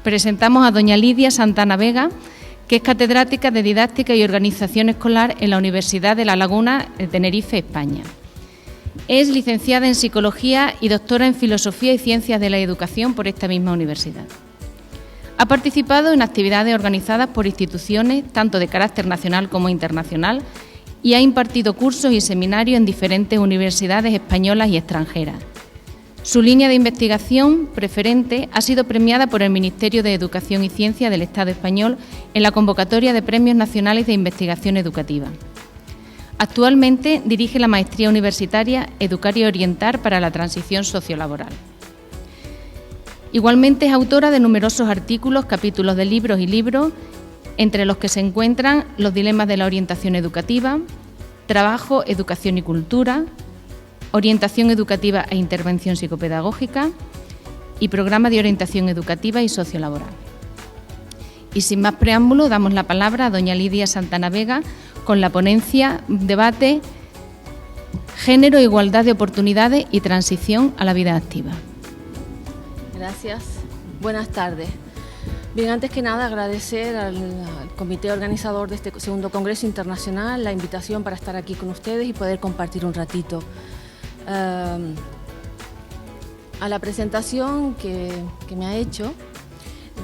presentamos a doña Lidia Santana Vega, que es catedrática de Didáctica y Organización Escolar en la Universidad de La Laguna de Tenerife, España. Es licenciada en Psicología y doctora en Filosofía y Ciencias de la Educación por esta misma universidad. Ha participado en actividades organizadas por instituciones, tanto de carácter nacional como internacional, y ha impartido cursos y seminarios en diferentes universidades españolas y extranjeras. Su línea de investigación preferente ha sido premiada por el Ministerio de Educación y Ciencia del Estado español en la convocatoria de Premios Nacionales de Investigación Educativa. Actualmente dirige la maestría universitaria Educar y Orientar para la Transición Sociolaboral. Igualmente es autora de numerosos artículos, capítulos de libros y libros, entre los que se encuentran Los dilemas de la orientación educativa, Trabajo, Educación y Cultura, Orientación educativa e intervención psicopedagógica y Programa de orientación educativa y sociolaboral. Y sin más preámbulo, damos la palabra a doña Lidia Santana Vega con la ponencia Debate, Género, Igualdad de Oportunidades y Transición a la Vida Activa. Gracias. Buenas tardes. Bien, antes que nada agradecer al comité organizador de este segundo Congreso Internacional la invitación para estar aquí con ustedes y poder compartir un ratito. A la presentación que me ha hecho,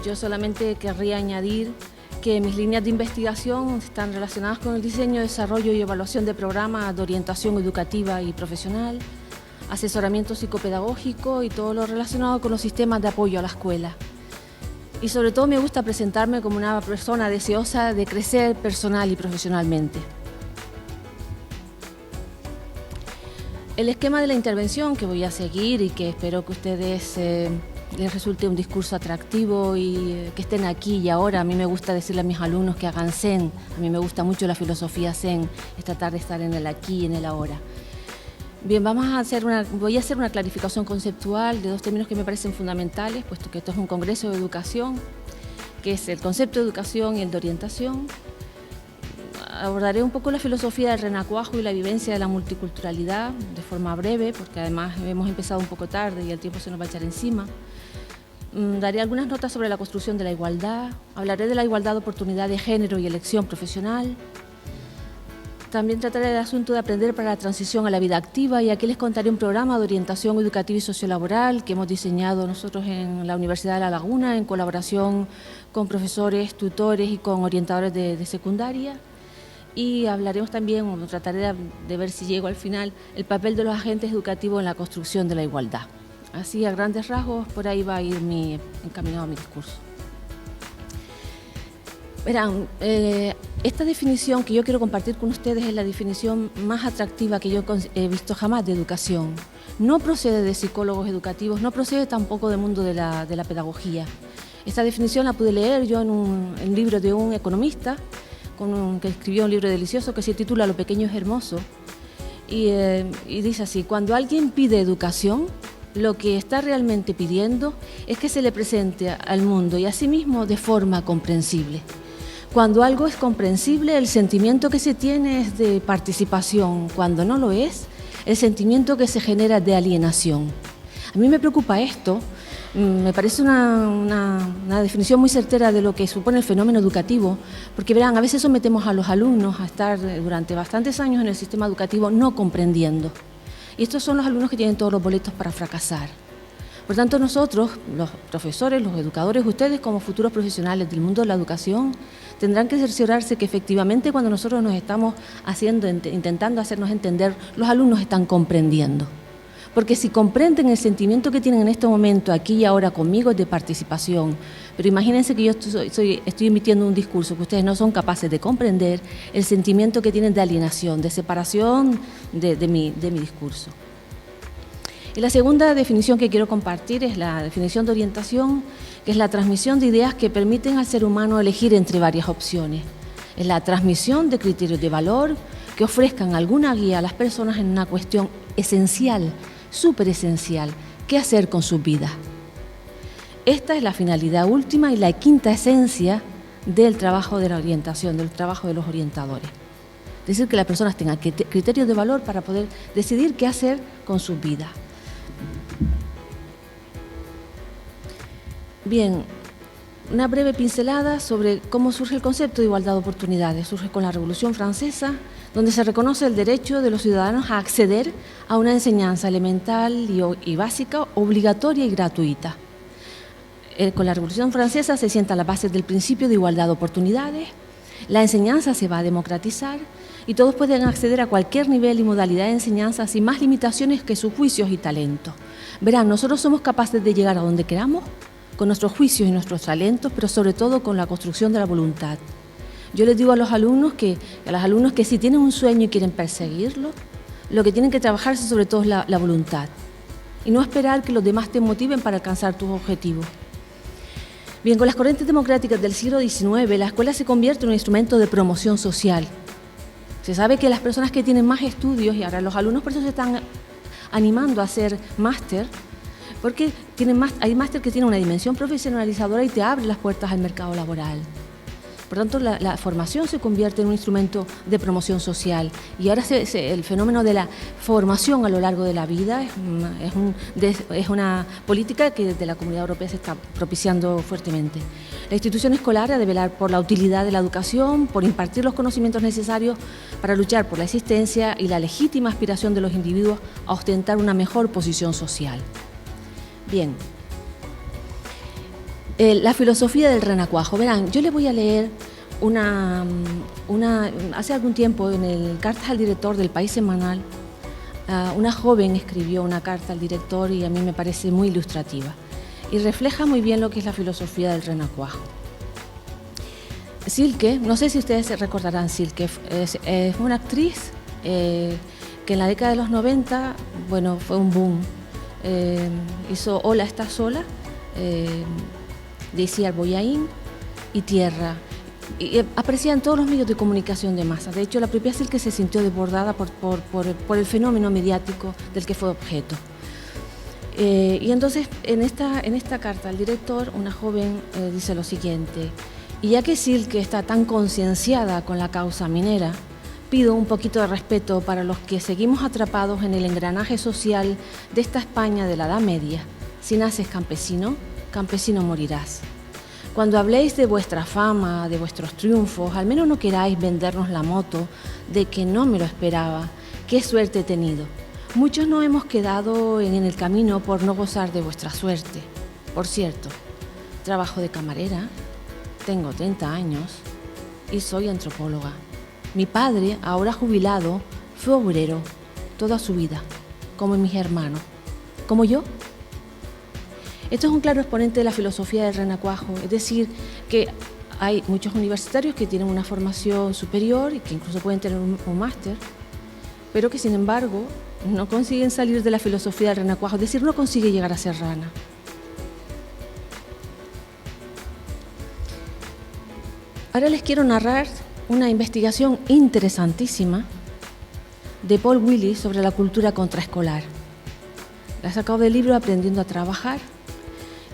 yo solamente querría añadir que mis líneas de investigación están relacionadas con el diseño, desarrollo y evaluación de programas de orientación educativa y profesional, asesoramiento psicopedagógico y todo lo relacionado con los sistemas de apoyo a la escuela. Y sobre todo me gusta presentarme como una persona deseosa de crecer personal y profesionalmente. El esquema de la intervención que voy a seguir y que espero que a ustedes les resulte un discurso atractivo y que estén aquí y ahora. A mí me gusta decirle a mis alumnos que hagan Zen. A mí me gusta mucho la filosofía Zen, tratar de estar en el aquí y en el ahora. Bien, voy a hacer una clarificación conceptual de dos términos que me parecen fundamentales, puesto que esto es un congreso de educación, que es el concepto de educación y el de orientación. Abordaré un poco la filosofía del renacuajo y la vivencia de la multiculturalidad de forma breve, porque además hemos empezado un poco tarde y el tiempo se nos va a echar encima. Daré algunas notas sobre la construcción de la igualdad, hablaré de la igualdad de oportunidad de género y elección profesional. También trataré el asunto de aprender para la transición a la vida activa y aquí les contaré un programa de orientación educativa y sociolaboral que hemos diseñado nosotros en la Universidad de La Laguna en colaboración con profesores, tutores y con orientadores de secundaria. Y hablaremos también, o trataré de ver si llego al final, el papel de los agentes educativos en la construcción de la igualdad. Así, a grandes rasgos, por ahí va a ir encaminado mi discurso. Verán, esta definición que yo quiero compartir con ustedes es la definición más atractiva que yo he visto jamás de educación. No procede de psicólogos educativos, no procede tampoco del mundo de la pedagogía. Esta definición la pude leer yo en un libro de un economista que escribió un libro delicioso que se titula Lo pequeño es hermoso y dice así: cuando alguien pide educación, lo que está realmente pidiendo es que se le presente al mundo y a sí mismo de forma comprensible. Cuando algo es comprensible, el sentimiento que se tiene es de participación. Cuando no lo es, el sentimiento que se genera es de alienación. A mí me preocupa esto, me parece una definición muy certera de lo que supone el fenómeno educativo, porque verán, a veces sometemos a los alumnos a estar durante bastantes años en el sistema educativo no comprendiendo. Y estos son los alumnos que tienen todos los boletos para fracasar. Por tanto, nosotros, los profesores, los educadores, ustedes como futuros profesionales del mundo de la educación, tendrán que cerciorarse que efectivamente cuando nosotros nos estamos intentando hacernos entender, los alumnos están comprendiendo. Porque si comprenden el sentimiento que tienen en este momento, aquí y ahora conmigo, es de participación. Pero imagínense que yo estoy emitiendo un discurso que ustedes no son capaces de comprender, el sentimiento que tienen de alienación, de separación de mi discurso. Y la segunda definición que quiero compartir es la definición de orientación, que es la transmisión de ideas que permiten al ser humano elegir entre varias opciones. Es la transmisión de criterios de valor que ofrezcan alguna guía a las personas en una cuestión esencial, súper esencial: ¿qué hacer con sus vidas? Esta es la finalidad última y la quinta esencia del trabajo de la orientación, del trabajo de los orientadores. Es decir, que las personas tengan criterios de valor para poder decidir qué hacer con sus vidas. Bien, Una breve pincelada sobre cómo surge el concepto de igualdad de oportunidades. Surge con la Revolución Francesa, donde se reconoce el derecho de los ciudadanos a acceder a una enseñanza elemental y básica, obligatoria y gratuita. Con la Revolución Francesa se sienta la base del principio de igualdad de oportunidades, la enseñanza se va a democratizar y todos pueden acceder a cualquier nivel y modalidad de enseñanza sin más limitaciones que sus juicios y talentos. Verán, nosotros somos capaces de llegar a donde queramos con nuestros juicios y nuestros talentos, pero sobre todo con la construcción de la voluntad. Yo les digo a los alumnos que si tienen un sueño y quieren perseguirlo, lo que tienen que trabajarse sobre todo es la voluntad y no esperar que los demás te motiven para alcanzar tus objetivos. Bien, con las corrientes democráticas del siglo XIX, la escuela se convierte en un instrumento de promoción social. Se sabe que las personas que tienen más estudios, y ahora los alumnos por eso se están animando a hacer máster, porque hay máster que tienen una dimensión profesionalizadora y te abre las puertas al mercado laboral. Por tanto, la formación se convierte en un instrumento de promoción social y ahora el fenómeno de la formación a lo largo de la vida es una política que desde la Comunidad Europea se está propiciando fuertemente. La institución escolar ha de velar por la utilidad de la educación, por impartir los conocimientos necesarios para luchar por la existencia y la legítima aspiración de los individuos a ostentar una mejor posición social. Bien. La filosofía del renacuajo. Verán, yo les voy a leer hace algún tiempo en el Cartas al Director del País Semanal, una joven escribió una carta al director y a mí me parece muy ilustrativa y refleja muy bien lo que es la filosofía del renacuajo. Silke, no sé si ustedes se recordarán Silke, es una actriz que en la década de los 90, bueno, fue un boom. Hizo Hola, ¿estás sola? De Isiar Boyaín y Tierra. Y aparecía en todos los medios de comunicación de masa. De hecho, la propia Silke se sintió desbordada por el fenómeno mediático del que fue objeto. Y entonces, en esta carta al director, una joven dice lo siguiente: y ya que Silke está tan concienciada con la causa minera, pido un poquito de respeto para los que seguimos atrapados en el engranaje social de esta España de la Edad Media. Si naces campesino, campesino morirás. Cuando habléis de vuestra fama, de vuestros triunfos, al menos no queráis vendernos la moto de que no me lo esperaba. ¡Qué suerte he tenido! Muchos no hemos quedado en el camino por no gozar de vuestra suerte. Por cierto, trabajo de camarera, tengo 30 años y soy antropóloga. Mi padre, ahora jubilado, fue obrero toda su vida, como mis hermanos. ¿Como yo? Esto es un claro exponente de la filosofía del renacuajo, es decir, que hay muchos universitarios que tienen una formación superior y que incluso pueden tener un máster, pero que sin embargo no consiguen salir de la filosofía del renacuajo, es decir, no consigue llegar a ser rana. Ahora les quiero narrar una investigación interesantísima de Paul Willis sobre la cultura contraescolar. La he sacado del libro Aprendiendo a Trabajar.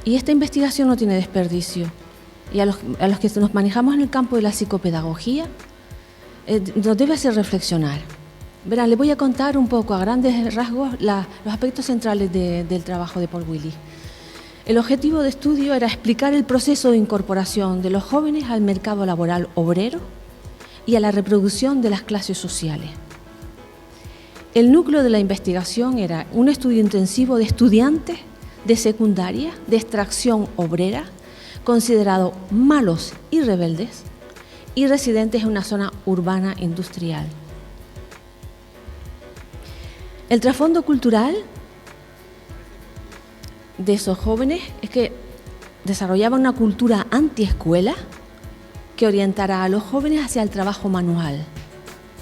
Y esta investigación no tiene desperdicio. Y a los que nos manejamos en el campo de la psicopedagogía, nos debe hacer reflexionar. Verán, les voy a contar un poco, a grandes rasgos, los aspectos centrales del trabajo de Paul Willis. El objetivo de estudio era explicar el proceso de incorporación de los jóvenes al mercado laboral obrero y a la reproducción de las clases sociales. El núcleo de la investigación era un estudio intensivo de estudiantes de secundaria, de extracción obrera, considerados malos y rebeldes, y residentes en una zona urbana industrial. El trasfondo cultural de esos jóvenes es que desarrollaban una cultura antiescuela que orientara a los jóvenes hacia el trabajo manual,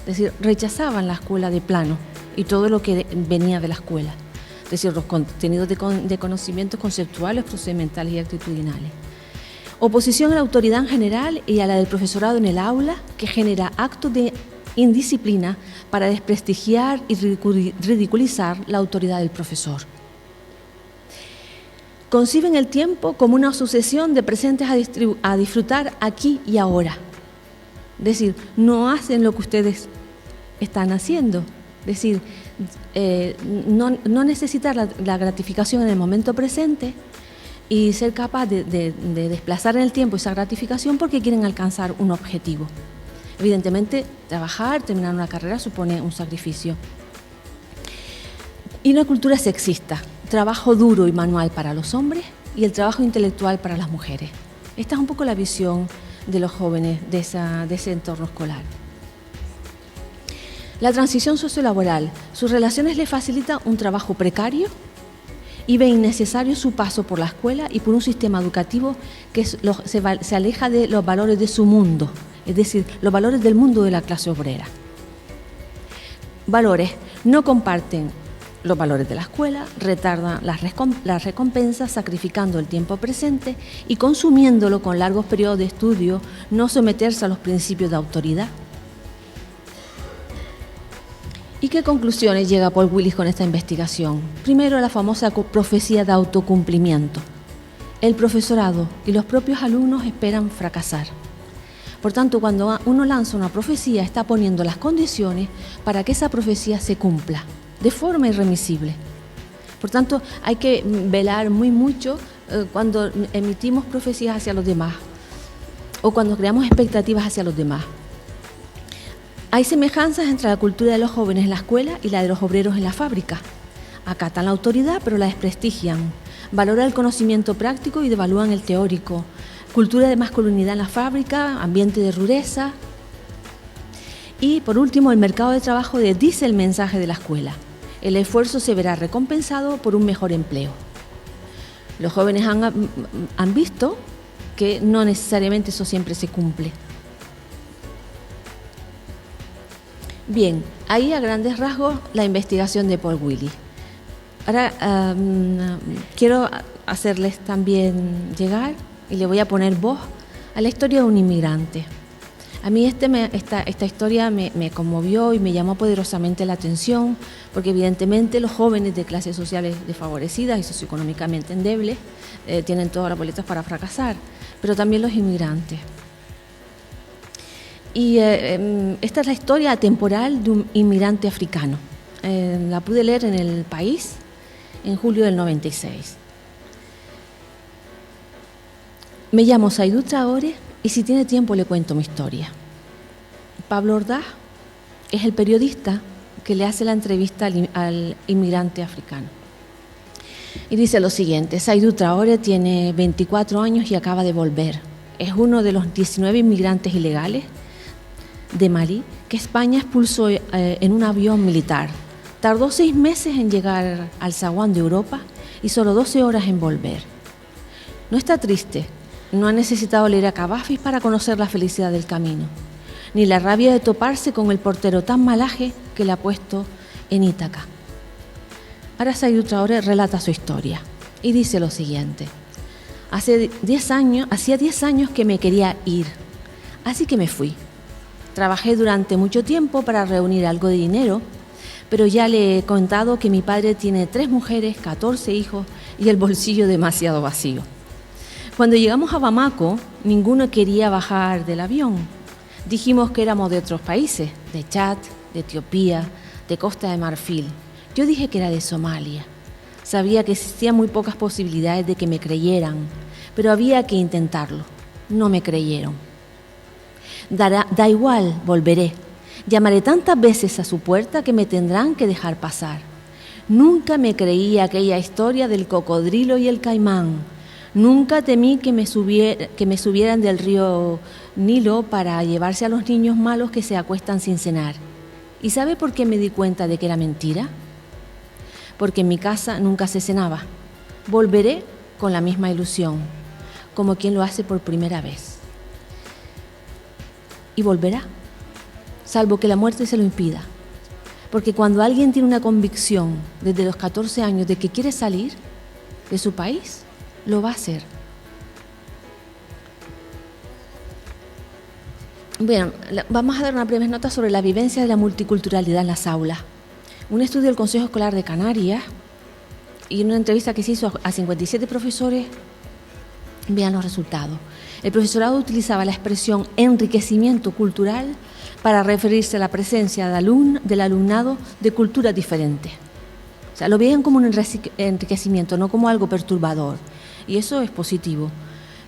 es decir, rechazaban la escuela de plano y todo lo que venía de la escuela. Es decir, los contenidos de conocimientos conceptuales, procedimentales y actitudinales. Oposición a la autoridad en general y a la del profesorado en el aula, que genera actos de indisciplina para desprestigiar y ridiculizar la autoridad del profesor. Conciben el tiempo como una sucesión de presentes a disfrutar aquí y ahora. Es decir, no hacen lo que ustedes están haciendo. Es decir, no necesitar la gratificación en el momento presente, y ser capaz de desplazar en el tiempo esa gratificación porque quieren alcanzar un objetivo. Evidentemente, trabajar, terminar una carrera supone un sacrificio. Y una cultura sexista, trabajo duro y manual para los hombres y el trabajo intelectual para las mujeres. Esta es un poco la visión de los jóvenes de ese entorno escolar. La transición sociolaboral, sus relaciones le facilitan un trabajo precario y ve innecesario su paso por la escuela y por un sistema educativo que se aleja de los valores de su mundo, es decir, los valores del mundo de la clase obrera. Valores, no comparten los valores de la escuela, retardan las recompensas sacrificando el tiempo presente y consumiéndolo con largos periodos de estudio, no someterse a los principios de autoridad. ¿Y qué conclusiones llega Paul Willis con esta investigación? Primero, la famosa profecía de autocumplimiento. El profesorado y los propios alumnos esperan fracasar. Por tanto, cuando uno lanza una profecía, está poniendo las condiciones para que esa profecía se cumpla de forma irremisible. Por tanto, hay que velar mucho cuando emitimos profecías hacia los demás o cuando creamos expectativas hacia los demás. Hay semejanzas entre la cultura de los jóvenes en la escuela y la de los obreros en la fábrica. Acatan la autoridad, pero la desprestigian. Valoran el conocimiento práctico y devalúan el teórico. Cultura de masculinidad en la fábrica, ambiente de rudeza. Y, por último, el mercado de trabajo dice el mensaje de la escuela. El esfuerzo se verá recompensado por un mejor empleo. Los jóvenes han visto que no necesariamente eso siempre se cumple. Bien, ahí a grandes rasgos la investigación de Paul Willis. Ahora quiero hacerles también llegar y le voy a poner voz a la historia de un inmigrante. A mí esta historia me conmovió y me llamó poderosamente la atención porque evidentemente los jóvenes de clases sociales desfavorecidas y socioeconómicamente endebles tienen todas las boletas para fracasar, pero también los inmigrantes. Y esta es la historia atemporal de un inmigrante africano. La pude leer en El País en julio del 96. Me llamo Saidou Traoré y si tiene tiempo le cuento mi historia. Pablo Ordaz es el periodista que le hace la entrevista al inmigrante africano. Y dice lo siguiente: Saidou Traoré tiene 24 años y acaba de volver. Es uno de los 19 inmigrantes ilegales de Malí que España expulsó en un avión militar. Tardó 6 meses en llegar al zaguán de Europa y solo 12 horas en volver. No está triste, no ha necesitado leer a Cavafis para conocer la felicidad del camino, ni la rabia de toparse con el portero tan malaje que le ha puesto en Ítaca. Ahora Saidou Traoré relata su historia y dice lo siguiente: hacía 10 años que me quería ir, así que me fui. Trabajé durante mucho tiempo para reunir algo de dinero, pero ya le he contado que mi padre tiene 3 mujeres, 14 hijos y el bolsillo demasiado vacío. Cuando llegamos a Bamako, ninguno quería bajar del avión. Dijimos que éramos de otros países, de Chad, de Etiopía, de Costa de Marfil. Yo dije que era de Somalia. Sabía que existían muy pocas posibilidades de que me creyeran, pero había que intentarlo. No me creyeron. Da igual, volveré. Llamaré tantas veces a su puerta que me tendrán que dejar pasar. Nunca me creí aquella historia del cocodrilo y el caimán. Nunca temí que me subieran del río Nilo para llevarse a los niños malos que se acuestan sin cenar. ¿Y sabe por qué me di cuenta de que era mentira? Porque en mi casa nunca se cenaba. Volveré con la misma ilusión, como quien lo hace por primera vez. Y volverá, salvo que la muerte se lo impida. Porque cuando alguien tiene una convicción desde los 14 años de que quiere salir de su país, lo va a hacer. Bien, vamos a dar una breve nota sobre la vivencia de la multiculturalidad en las aulas. Un estudio del Consejo Escolar de Canarias y una entrevista que se hizo a 57 profesores, vean los resultados. El profesorado utilizaba la expresión enriquecimiento cultural para referirse a la presencia del alumnado de culturas diferentes. O sea, lo veían como un enriquecimiento, no como algo perturbador. y eso es positivo.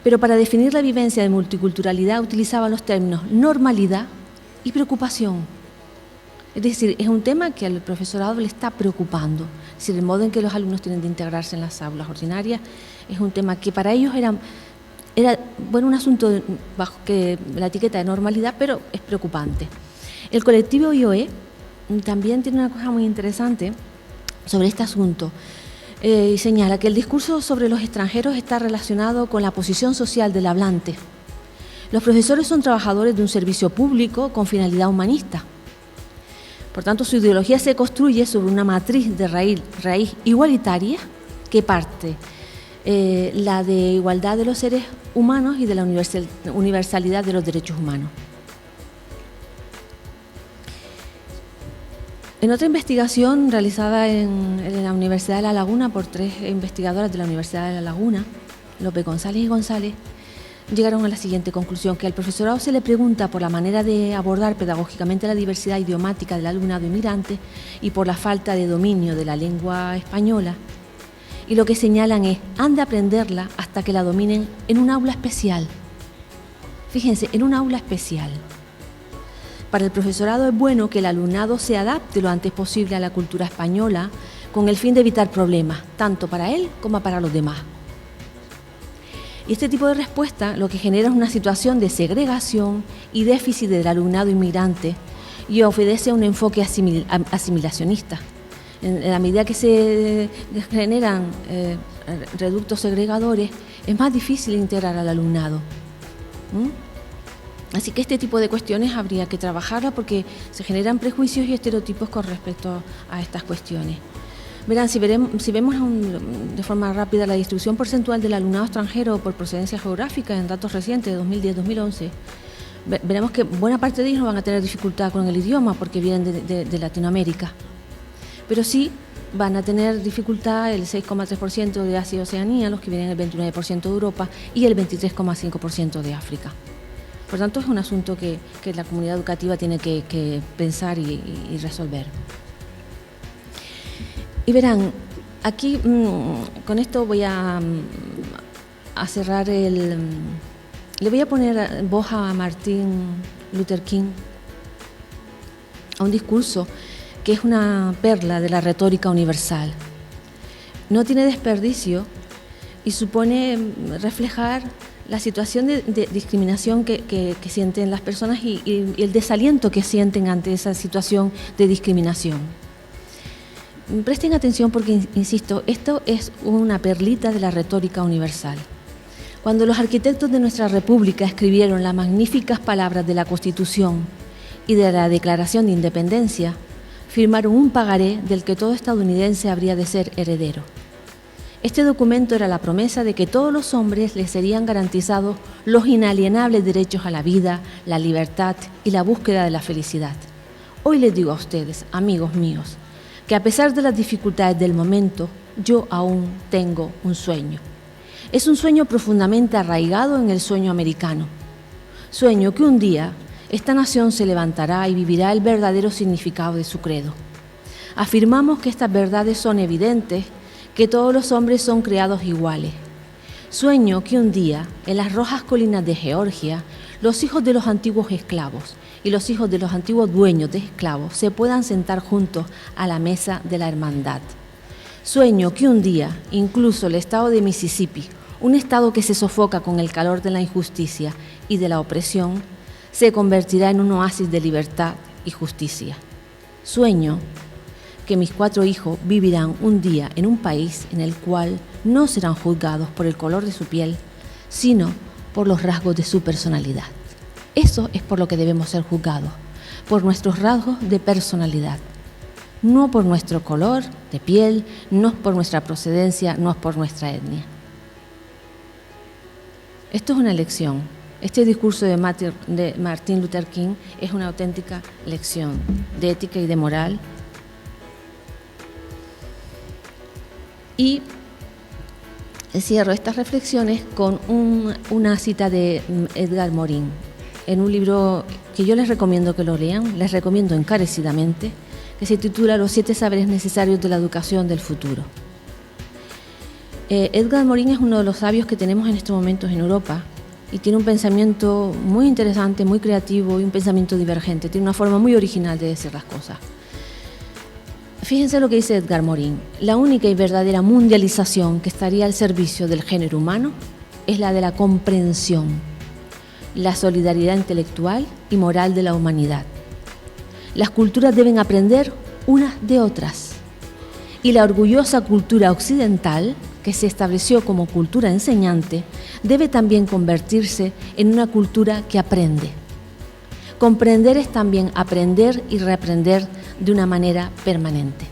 Pero para definir la vivencia de multiculturalidad utilizaba los términos normalidad y preocupación. Es decir, es un tema que al profesorado le está preocupando. Es decir, el modo en que los alumnos tienen de integrarse en las aulas ordinarias es un tema que para ellos era un asunto bajo que la etiqueta de normalidad, pero es preocupante. El colectivo IOE también tiene una cosa muy interesante sobre este asunto. Y señala que el discurso sobre los extranjeros está relacionado con la posición social del hablante. Los profesores son trabajadores de un servicio público con finalidad humanista. Por tanto, su ideología se construye sobre una matriz de raíz igualitaria que parte la de igualdad de los seres humanos y de la universalidad de los derechos humanos. En otra investigación realizada en la Universidad de La Laguna por 3 investigadoras de la Universidad de La Laguna, López González y González, llegaron a la siguiente conclusión, que al profesorado se le pregunta por la manera de abordar pedagógicamente la diversidad idiomática del alumnado inmigrante y por la falta de dominio de la lengua española, y lo que señalan es, han de aprenderla hasta que la dominen en un aula especial. Fíjense, en un aula especial. Para el profesorado es bueno que el alumnado se adapte lo antes posible a la cultura española con el fin de evitar problemas, tanto para él como para los demás. Y este tipo de respuesta lo que genera es una situación de segregación y déficit del alumnado inmigrante y obedece a un enfoque asimilacionista. En la medida que se generan reductos segregadores, es más difícil integrar al alumnado. Así que este tipo de cuestiones habría que trabajarla porque se generan prejuicios y estereotipos con respecto a estas cuestiones. Verán, si vemos de forma rápida la distribución porcentual del alumnado extranjero por procedencia geográfica en datos recientes de 2010-2011, veremos que buena parte de ellos no van a tener dificultad con el idioma porque vienen de Latinoamérica. Pero sí van a tener dificultad el 6,3% de Asia y Oceanía, los que vienen el 29% de Europa y el 23,5% de África. Por tanto, es un asunto que la comunidad educativa tiene que pensar y resolver. Y verán, aquí con esto voy a cerrar le voy a poner voz a Martin Luther King, a un discurso que es una perla de la retórica universal. No tiene desperdicio y supone reflejar la situación de discriminación que sienten las personas y el desaliento que sienten ante esa situación de discriminación. Presten atención porque, insisto, esto es una perlita de la retórica universal. Cuando los arquitectos de nuestra República escribieron las magníficas palabras de la Constitución y de la Declaración de Independencia, firmaron un pagaré del que todo estadounidense habría de ser heredero. Este documento era la promesa de que todos los hombres les serían garantizados los inalienables derechos a la vida, la libertad y la búsqueda de la felicidad. Hoy les digo a ustedes, amigos míos, que a pesar de las dificultades del momento, yo aún tengo un sueño. Es un sueño profundamente arraigado en el sueño americano. Sueño que un día esta nación se levantará y vivirá el verdadero significado de su credo. Afirmamos que estas verdades son evidentes, que todos los hombres son creados iguales. Sueño que un día, en las rojas colinas de Georgia, los hijos de los antiguos esclavos y los hijos de los antiguos dueños de esclavos se puedan sentar juntos a la mesa de la hermandad. Sueño que un día, incluso el estado de Mississippi, un estado que se sofoca con el calor de la injusticia y de la opresión, se convertirá en un oasis de libertad y justicia. Sueño que mis 4 hijos vivirán un día en un país en el cual no serán juzgados por el color de su piel, sino por los rasgos de su personalidad. Eso es por lo que debemos ser juzgados, por nuestros rasgos de personalidad, no por nuestro color de piel, no por nuestra procedencia, no por nuestra etnia. Esto es una lección. Este discurso de Martin Luther King es una auténtica lección de ética y de moral. Y cierro estas reflexiones con una cita de Edgar Morin, en un libro que yo les recomiendo que lo lean, les recomiendo encarecidamente, que se titula Los 7 saberes necesarios de la educación del futuro. Edgar Morin es uno de los sabios que tenemos en estos momentos en Europa y tiene un pensamiento muy interesante, muy creativo y un pensamiento divergente. Tiene una forma muy original de decir las cosas. Fíjense lo que dice Edgar Morin. La única y verdadera mundialización que estaría al servicio del género humano es la de la comprensión, la solidaridad intelectual y moral de la humanidad. Las culturas deben aprender unas de otras. Y la orgullosa cultura occidental, que se estableció como cultura enseñante, debe también convertirse en una cultura que aprende. Comprender es también aprender y reaprender de una manera permanente.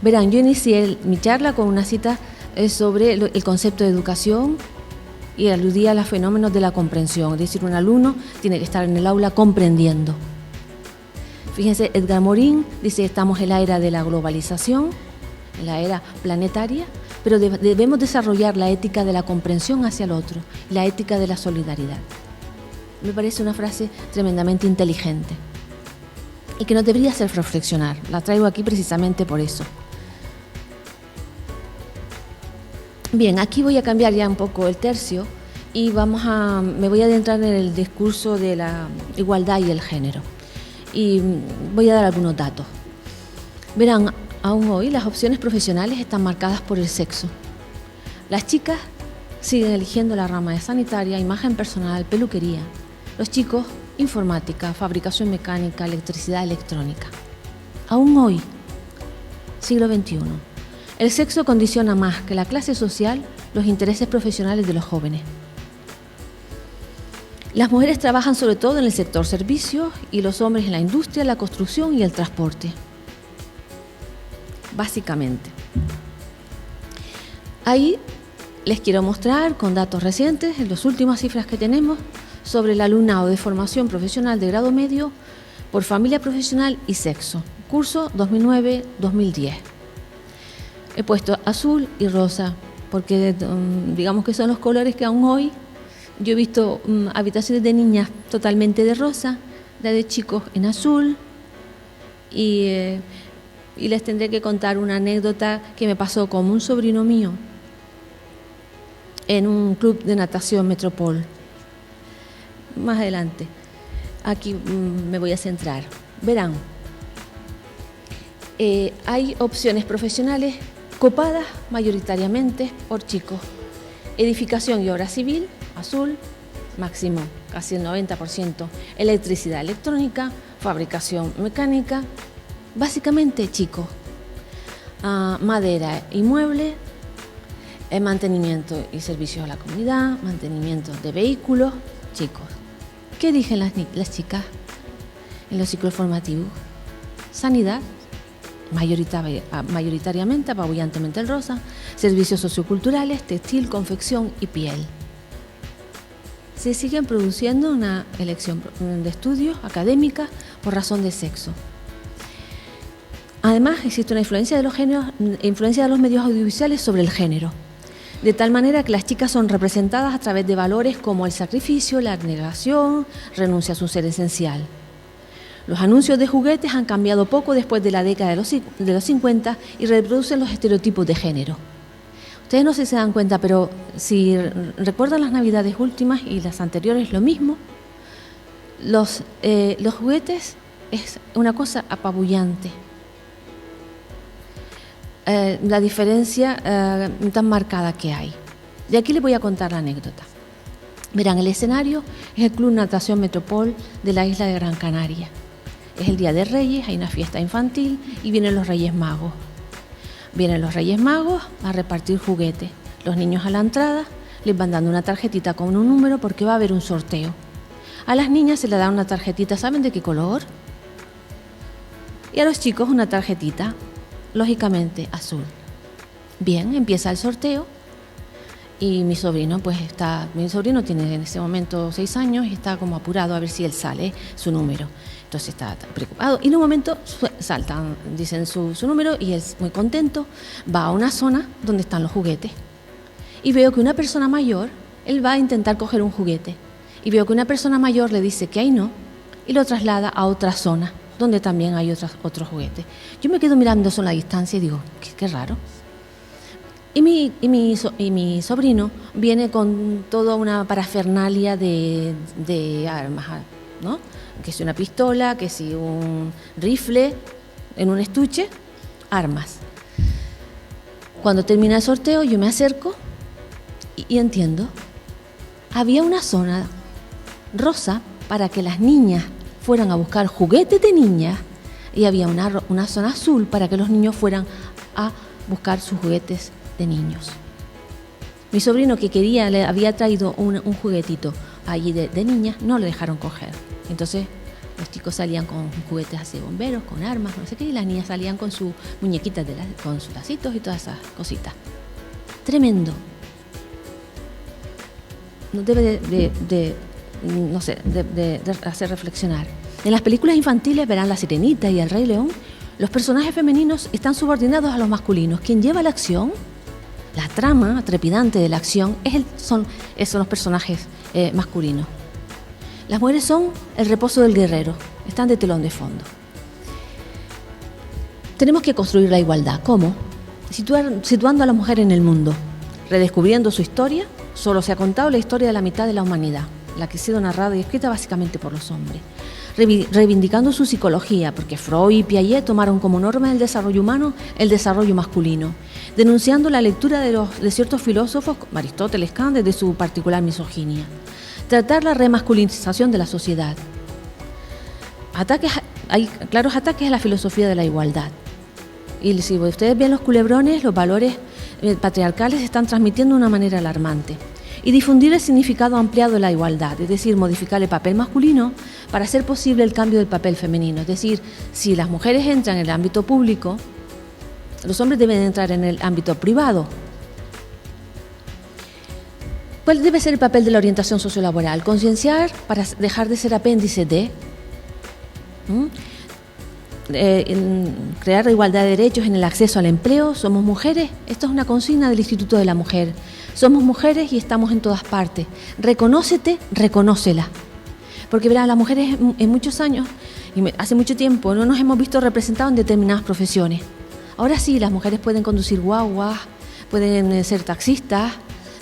Verán, yo inicié mi charla con una cita sobre el concepto de educación y aludía a los fenómenos de la comprensión, es decir, un alumno tiene que estar en el aula comprendiendo. Fíjense, Edgar Morin dice, estamos en la era de la globalización, en la era planetaria, pero debemos desarrollar la ética de la comprensión hacia el otro, la ética de la solidaridad. Me parece una frase tremendamente inteligente y que nos debería hacer reflexionar. La traigo aquí precisamente por eso. Bien, aquí voy a cambiar ya un poco el tercio y me voy a adentrar en el discurso de la igualdad y el género. Y voy a dar algunos datos. Verán, aún hoy las opciones profesionales están marcadas por el sexo. Las chicas siguen eligiendo la rama de sanitaria, imagen personal, peluquería. Los chicos, informática, fabricación mecánica, electricidad, electrónica. Aún hoy, siglo XXI. El sexo condiciona más que la clase social los intereses profesionales de los jóvenes. Las mujeres trabajan sobre todo en el sector servicios y los hombres en la industria, la construcción y el transporte. Básicamente. Ahí les quiero mostrar con datos recientes, las últimas cifras que tenemos, sobre el alumnado de formación profesional de grado medio por familia profesional y sexo. Curso 2009-2010. He puesto azul y rosa porque digamos que son los colores que aún hoy yo he visto habitaciones de niñas totalmente de rosa, la de chicos en azul y les tendré que contar una anécdota que me pasó con un sobrino mío en un club de natación Metropol. Más adelante, aquí me voy a centrar. Verán, hay opciones profesionales copadas mayoritariamente por chicos. Edificación y obra civil, azul, máximo, casi el 90%. Electricidad electrónica, fabricación mecánica, básicamente chicos. Madera y mueble, mantenimiento y servicios a la comunidad, mantenimiento de vehículos, chicos. ¿Qué dicen las chicas en los ciclos formativos? Sanidad, mayoritariamente, apabullantemente el rosa, servicios socioculturales, textil, confección y piel. Se siguen produciendo una elección de estudios académica por razón de sexo. Además, existe una influencia de los medios audiovisuales sobre el género, de tal manera que las chicas son representadas a través de valores como el sacrificio, la abnegación, renuncia a su ser esencial. Los anuncios de juguetes han cambiado poco después de la década de los 50 y reproducen los estereotipos de género. Ustedes no sé si se dan cuenta, pero si recuerdan las navidades últimas y las anteriores lo mismo, los juguetes es una cosa apabullante. La diferencia tan marcada que hay. Y aquí les voy a contar la anécdota. Verán, el escenario es el Club Natación Metropol de la isla de Gran Canaria. Es el Día de Reyes, hay una fiesta infantil y vienen los Reyes Magos. Vienen los Reyes Magos a repartir juguetes. Los niños a la entrada les van dando una tarjetita con un número porque va a haber un sorteo. A las niñas se les da una tarjetita, ¿saben de qué color? Y a los chicos una tarjetita, lógicamente azul. Bien, empieza el sorteo y mi sobrino tiene en ese momento 6 años y está como apurado a ver si él sale su número. Entonces está preocupado y en un momento dicen su número y él muy contento va a una zona donde están los juguetes y veo que una persona mayor, él va a intentar coger un juguete y veo que una persona mayor le dice que ahí no y lo traslada a otra zona donde también hay otros juguetes. Yo me quedo mirando eso a la distancia y digo, qué raro. Y mi sobrino viene con toda una parafernalia de armas, ¿no? Que si una pistola, que si un rifle, en un estuche, armas. Cuando termina el sorteo, yo me acerco y entiendo. Había una zona rosa para que las niñas fueran a buscar juguetes de niñas y había una zona azul para que los niños fueran a buscar sus juguetes de niños. Mi sobrino que quería, le había traído un juguetito allí de niñas, no le dejaron coger. Entonces los chicos salían con juguetes así de bomberos, con armas, no sé qué, y las niñas salían con sus muñequitas con sus lacitos y todas esas cositas. Tremendo. Nos debe de hacer reflexionar. En las películas infantiles verán La Sirenita y El Rey León. Los personajes femeninos están subordinados a los masculinos. Quien lleva la acción, la trama trepidante de la acción, son los personajes masculinos. Las mujeres son el reposo del guerrero, están de telón de fondo. Tenemos que construir la igualdad. ¿Cómo? Situando a la mujer en el mundo, redescubriendo su historia. Solo se ha contado la historia de la mitad de la humanidad, la que ha sido narrada y escrita básicamente por los hombres. Reivindicando su psicología, porque Freud y Piaget tomaron como norma del desarrollo humano el desarrollo masculino, denunciando la lectura de ciertos filósofos, como Aristóteles, Kant, desde su particular misoginia. Tratar la remasculinización de la sociedad. Hay claros ataques a la filosofía de la igualdad. Y si ustedes ven los culebrones, los valores patriarcales se están transmitiendo de una manera alarmante. Y difundir el significado ampliado de la igualdad, es decir, modificar el papel masculino para hacer posible el cambio del papel femenino. Es decir, si las mujeres entran en el ámbito público, los hombres deben entrar en el ámbito privado. ¿Cuál debe ser el papel de la orientación sociolaboral? Concienciar para dejar de ser apéndice de... crear igualdad de derechos en el acceso al empleo. Somos mujeres, esto es una consigna del Instituto de la Mujer. Somos mujeres y estamos en todas partes. Reconócete, reconócela. Porque verán, las mujeres en muchos años, y hace mucho tiempo, no nos hemos visto representados en determinadas profesiones. Ahora sí, las mujeres pueden conducir guaguas, pueden ser taxistas,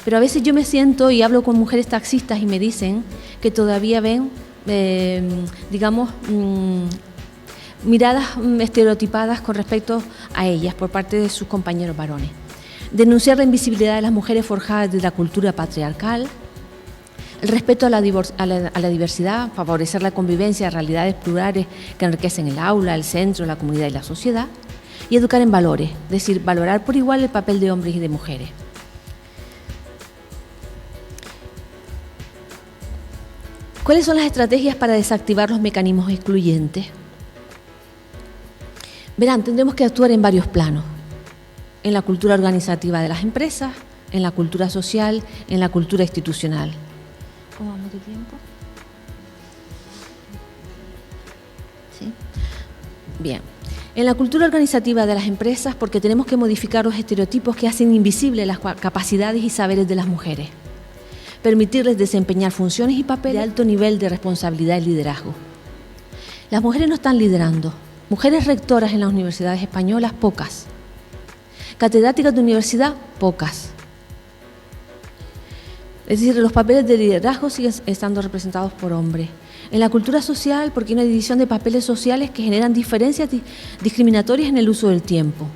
pero a veces yo me siento y hablo con mujeres taxistas y me dicen que todavía ven, miradas estereotipadas con respecto a ellas por parte de sus compañeros varones. Denunciar la invisibilidad de las mujeres forjadas desde la cultura patriarcal, el respeto a la diversidad, favorecer la convivencia de realidades plurales que enriquecen el aula, el centro, la comunidad y la sociedad, y educar en valores, es decir, valorar por igual el papel de hombres y de mujeres. ¿Cuáles son las estrategias para desactivar los mecanismos excluyentes? Verán, tendremos que actuar en varios planos. En la cultura organizativa de las empresas, en la cultura social, en la cultura institucional. ¿Cómo vamos de tiempo? ¿Sí? Bien. En la cultura organizativa de las empresas, porque tenemos que modificar los estereotipos que hacen invisibles las capacidades y saberes de las mujeres. Permitirles desempeñar funciones y papeles de alto nivel de responsabilidad y liderazgo. Las mujeres no están liderando. Mujeres rectoras en las universidades españolas, pocas. Catedráticas de universidad, pocas. Es decir, los papeles de liderazgo siguen estando representados por hombres. En la cultura social, porque hay una división de papeles sociales que generan diferencias discriminatorias en el uso del tiempo.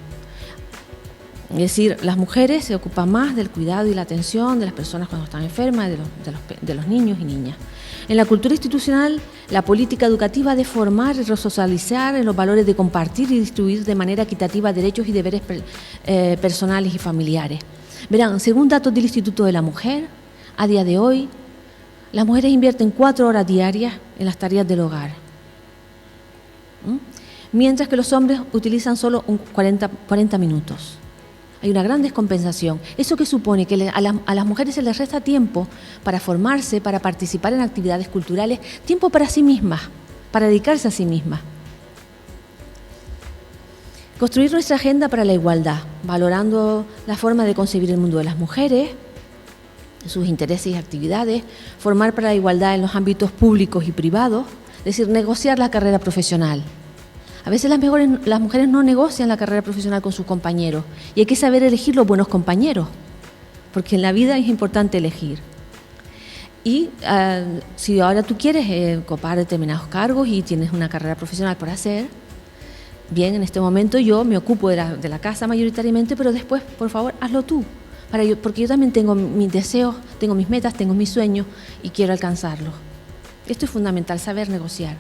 Es decir, las mujeres se ocupan más del cuidado y la atención de las personas cuando están enfermas, de los niños y niñas. En la cultura institucional, la política educativa de formar y resocializar en los valores de compartir y distribuir de manera equitativa derechos y deberes personales y familiares. Verán, según datos del Instituto de la Mujer, a día de hoy, las mujeres invierten 4 horas diarias en las tareas del hogar, mientras que los hombres utilizan solo 40 minutos. Hay una gran descompensación. ¿Eso qué supone? Que a las mujeres se les resta tiempo para formarse, para participar en actividades culturales, tiempo para sí mismas, para dedicarse a sí mismas. Construir nuestra agenda para la igualdad, valorando la forma de concebir el mundo de las mujeres, sus intereses y actividades, formar para la igualdad en los ámbitos públicos y privados, es decir, negociar la carrera profesional. A veces las mujeres no negocian la carrera profesional con sus compañeros y hay que saber elegir los buenos compañeros, porque en la vida es importante elegir. Y si ahora tú quieres copar determinados cargos y tienes una carrera profesional por hacer, bien, en este momento yo me ocupo de la casa mayoritariamente, pero después, por favor, hazlo tú, porque yo también tengo mis deseos, tengo mis metas, tengo mis sueños y quiero alcanzarlos. Esto es fundamental, saber negociar.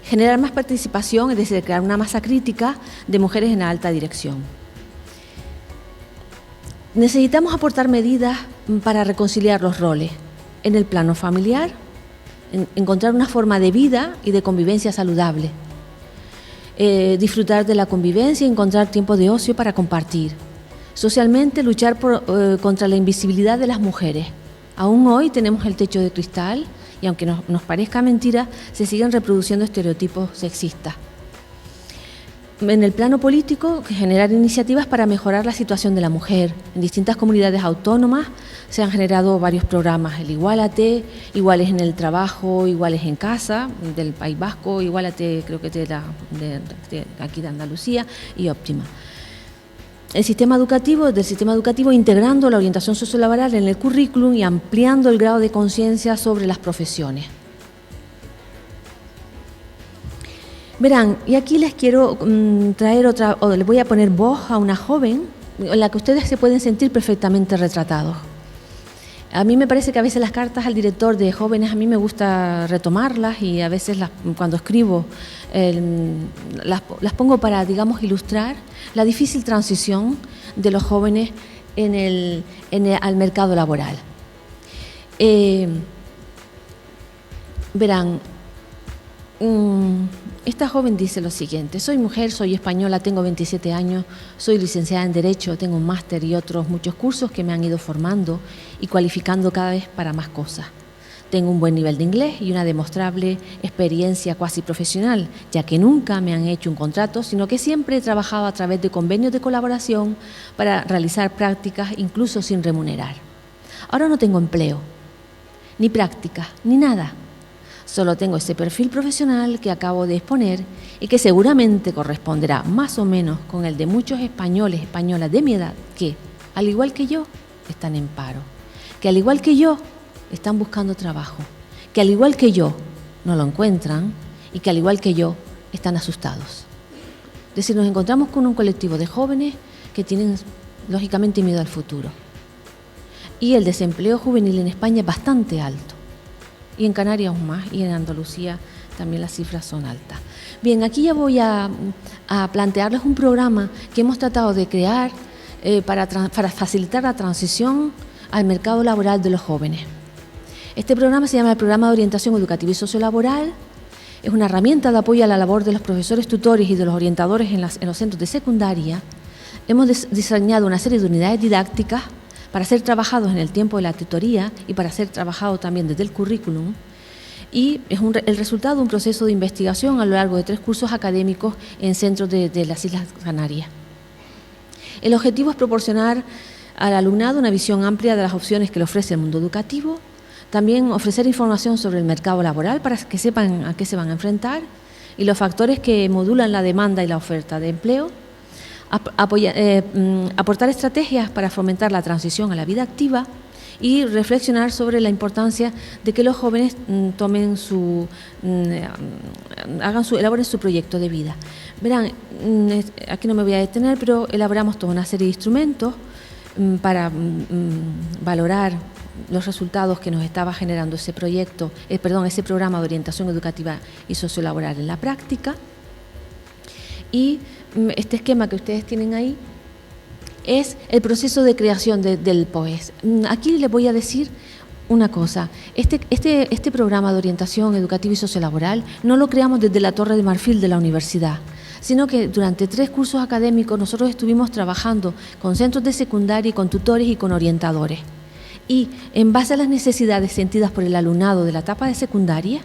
Generar más participación, es decir, crear una masa crítica de mujeres en la alta dirección. Necesitamos aportar medidas para reconciliar los roles en el plano familiar, encontrar una forma de vida y de convivencia saludable, disfrutar de la convivencia y encontrar tiempo de ocio para compartir. Socialmente, luchar contra la invisibilidad de las mujeres. Aún hoy tenemos el techo de cristal y aunque nos parezca mentira, se siguen reproduciendo estereotipos sexistas. En el plano político, generar iniciativas para mejorar la situación de la mujer. En distintas comunidades autónomas se han generado varios programas, el Iguálate, Iguales en el Trabajo, Iguales en Casa, del País Vasco, Iguálate creo que de aquí de Andalucía y Óptima. Del sistema educativo integrando la orientación sociolaboral en el currículum y ampliando el grado de conciencia sobre las profesiones. Verán, y aquí les quiero traer les voy a poner voz a una joven en la que ustedes se pueden sentir perfectamente retratados. A mí me parece que a veces las cartas al director de jóvenes, a mí me gusta retomarlas y a veces cuando escribo las pongo para, digamos, ilustrar la difícil transición de los jóvenes al mercado laboral. Verán, esta joven dice lo siguiente: soy mujer, soy española, tengo 27 años, soy licenciada en Derecho, tengo un máster y otros muchos cursos que me han ido formando y cualificando cada vez para más cosas. Tengo un buen nivel de inglés y una demostrable experiencia cuasi profesional, ya que nunca me han hecho un contrato, sino que siempre he trabajado a través de convenios de colaboración para realizar prácticas, incluso sin remunerar. Ahora no tengo empleo, ni prácticas, ni nada. Solo tengo ese perfil profesional que acabo de exponer y que seguramente corresponderá más o menos con el de muchos españoles, españolas de mi edad que, al igual que yo, están en paro, que al igual que yo, están buscando trabajo, que al igual que yo, no lo encuentran y que al igual que yo, están asustados. Es decir, nos encontramos con un colectivo de jóvenes que tienen, lógicamente, miedo al futuro. Y el desempleo juvenil en España es bastante alto. Y en Canarias aún más, y en Andalucía también las cifras son altas. Bien, aquí ya voy a plantearles un programa que hemos tratado de crear para facilitar la transición al mercado laboral de los jóvenes. Este programa se llama el Programa de Orientación Educativa y Sociolaboral. Es una herramienta de apoyo a la labor de los profesores tutores y de los orientadores en los centros de secundaria. Hemos diseñado una serie de unidades didácticas para ser trabajados en el tiempo de la tutoría y para ser trabajados también desde el currículum. Y es el resultado de un proceso de investigación a lo largo de 3 cursos académicos en centros de las Islas Canarias. El objetivo es proporcionar al alumnado una visión amplia de las opciones que le ofrece el mundo educativo, también ofrecer información sobre el mercado laboral para que sepan a qué se van a enfrentar y los factores que modulan la demanda y la oferta de empleo, aportar estrategias para fomentar la transición a la vida activa y reflexionar sobre la importancia de que los jóvenes elaboren su proyecto de vida. Verán, aquí no me voy a detener, pero elaboramos toda una serie de instrumentos para valorar los resultados que nos estaba generando ese programa de orientación educativa y sociolaboral en la práctica. Y este esquema que ustedes tienen ahí es el proceso de creación del POES. Aquí les voy a decir una cosa. Este programa de orientación educativa y sociolaboral no lo creamos desde la Torre de Marfil de la universidad, sino que durante 3 cursos académicos nosotros estuvimos trabajando con centros de secundaria, con tutores y con orientadores. Y en base a las necesidades sentidas por el alumnado de la etapa de secundaria,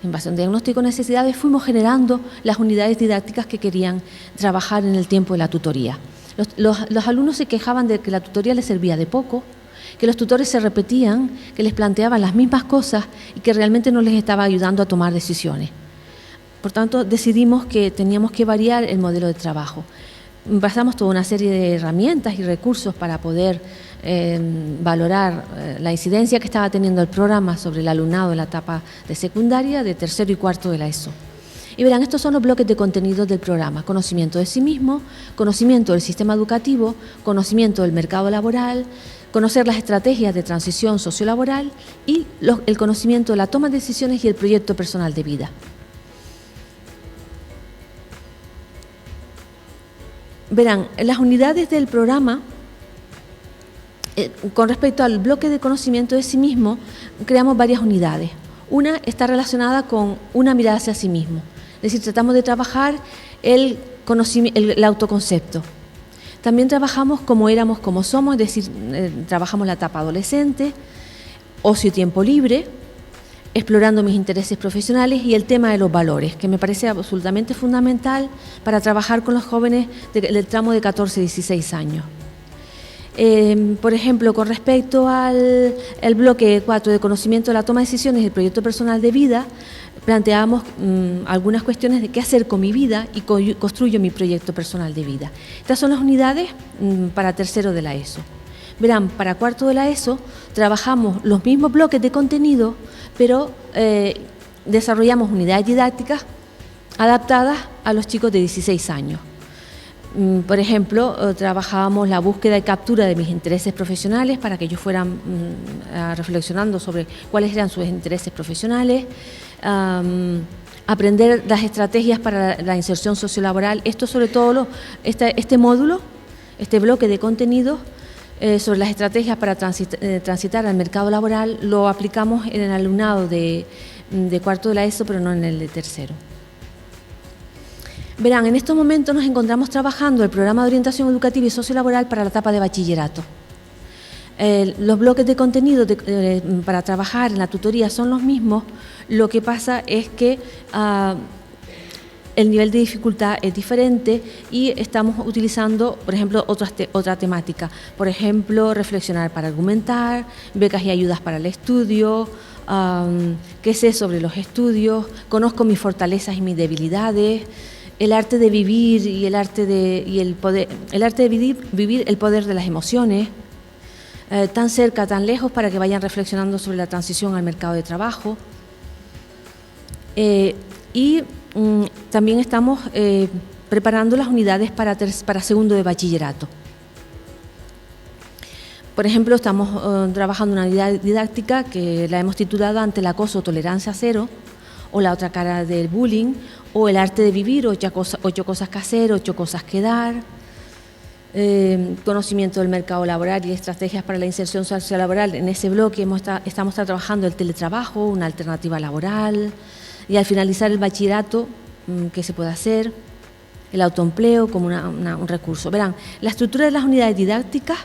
en base a un diagnóstico de necesidades, fuimos generando las unidades didácticas que querían trabajar en el tiempo de la tutoría. Los alumnos se quejaban de que la tutoría les servía de poco, que los tutores se repetían, que les planteaban las mismas cosas y que realmente no les estaba ayudando a tomar decisiones. Por tanto, decidimos que teníamos que variar el modelo de trabajo. Basamos toda una serie de herramientas y recursos para poder valorar la incidencia que estaba teniendo el programa sobre el alumnado en la etapa de secundaria, de tercero y cuarto de la ESO. Y verán, estos son los bloques de contenidos del programa: conocimiento de sí mismo, conocimiento del sistema educativo, conocimiento del mercado laboral, conocer las estrategias de transición sociolaboral y el conocimiento de la toma de decisiones y el proyecto personal de vida. Verán, las unidades del programa, con respecto al bloque de conocimiento de sí mismo, creamos varias unidades. Una está relacionada con una mirada hacia sí mismo, es decir, tratamos de trabajar el autoconcepto. También trabajamos cómo éramos, cómo somos, es decir, trabajamos la etapa adolescente, ocio y tiempo libre, explorando mis intereses profesionales y el tema de los valores, que me parece absolutamente fundamental para trabajar con los jóvenes del tramo de 14 a 16 años. Por ejemplo, con respecto al bloque 4 de conocimiento de la toma de decisiones y el proyecto personal de vida, planteamos algunas cuestiones de qué hacer con mi vida y construyo mi proyecto personal de vida. Estas son las unidades para tercero de la ESO. Verán, para cuarto de la ESO trabajamos los mismos bloques de contenido, pero desarrollamos unidades didácticas adaptadas a los chicos de 16 años. Por ejemplo, trabajábamos la búsqueda y captura de mis intereses profesionales para que ellos fueran reflexionando sobre cuáles eran sus intereses profesionales, aprender las estrategias para la inserción sociolaboral. Esto sobre todo, este módulo, este bloque de contenidos sobre las estrategias para transitar al mercado laboral, lo aplicamos en el alumnado de cuarto de la ESO, pero no en el de tercero. Verán, en estos momentos nos encontramos trabajando el programa de orientación educativa y sociolaboral para la etapa de bachillerato. Los bloques de contenido para trabajar en la tutoría son los mismos, lo que pasa es que el nivel de dificultad es diferente y estamos utilizando, por ejemplo, otra temática. Por ejemplo, reflexionar para argumentar, becas y ayudas para el estudio, qué sé sobre los estudios, conozco mis fortalezas y mis debilidades, el arte de vivir y el arte de vivir el poder de las emociones, tan cerca, tan lejos, para que vayan reflexionando sobre la transición al mercado de trabajo. También estamos preparando las unidades para segundo de bachillerato. Por ejemplo, estamos trabajando una unidad didáctica que la hemos titulado Ante el acoso, tolerancia cero, o la otra cara del bullying, o el arte de vivir, 8 cosas que hacer, 8 cosas que dar, conocimiento del mercado laboral y estrategias para la inserción sociolaboral. En ese bloque estamos trabajando el teletrabajo, una alternativa laboral, y al finalizar el bachillerato, ¿qué se puede hacer? El autoempleo como un recurso. Verán, la estructura de las unidades didácticas,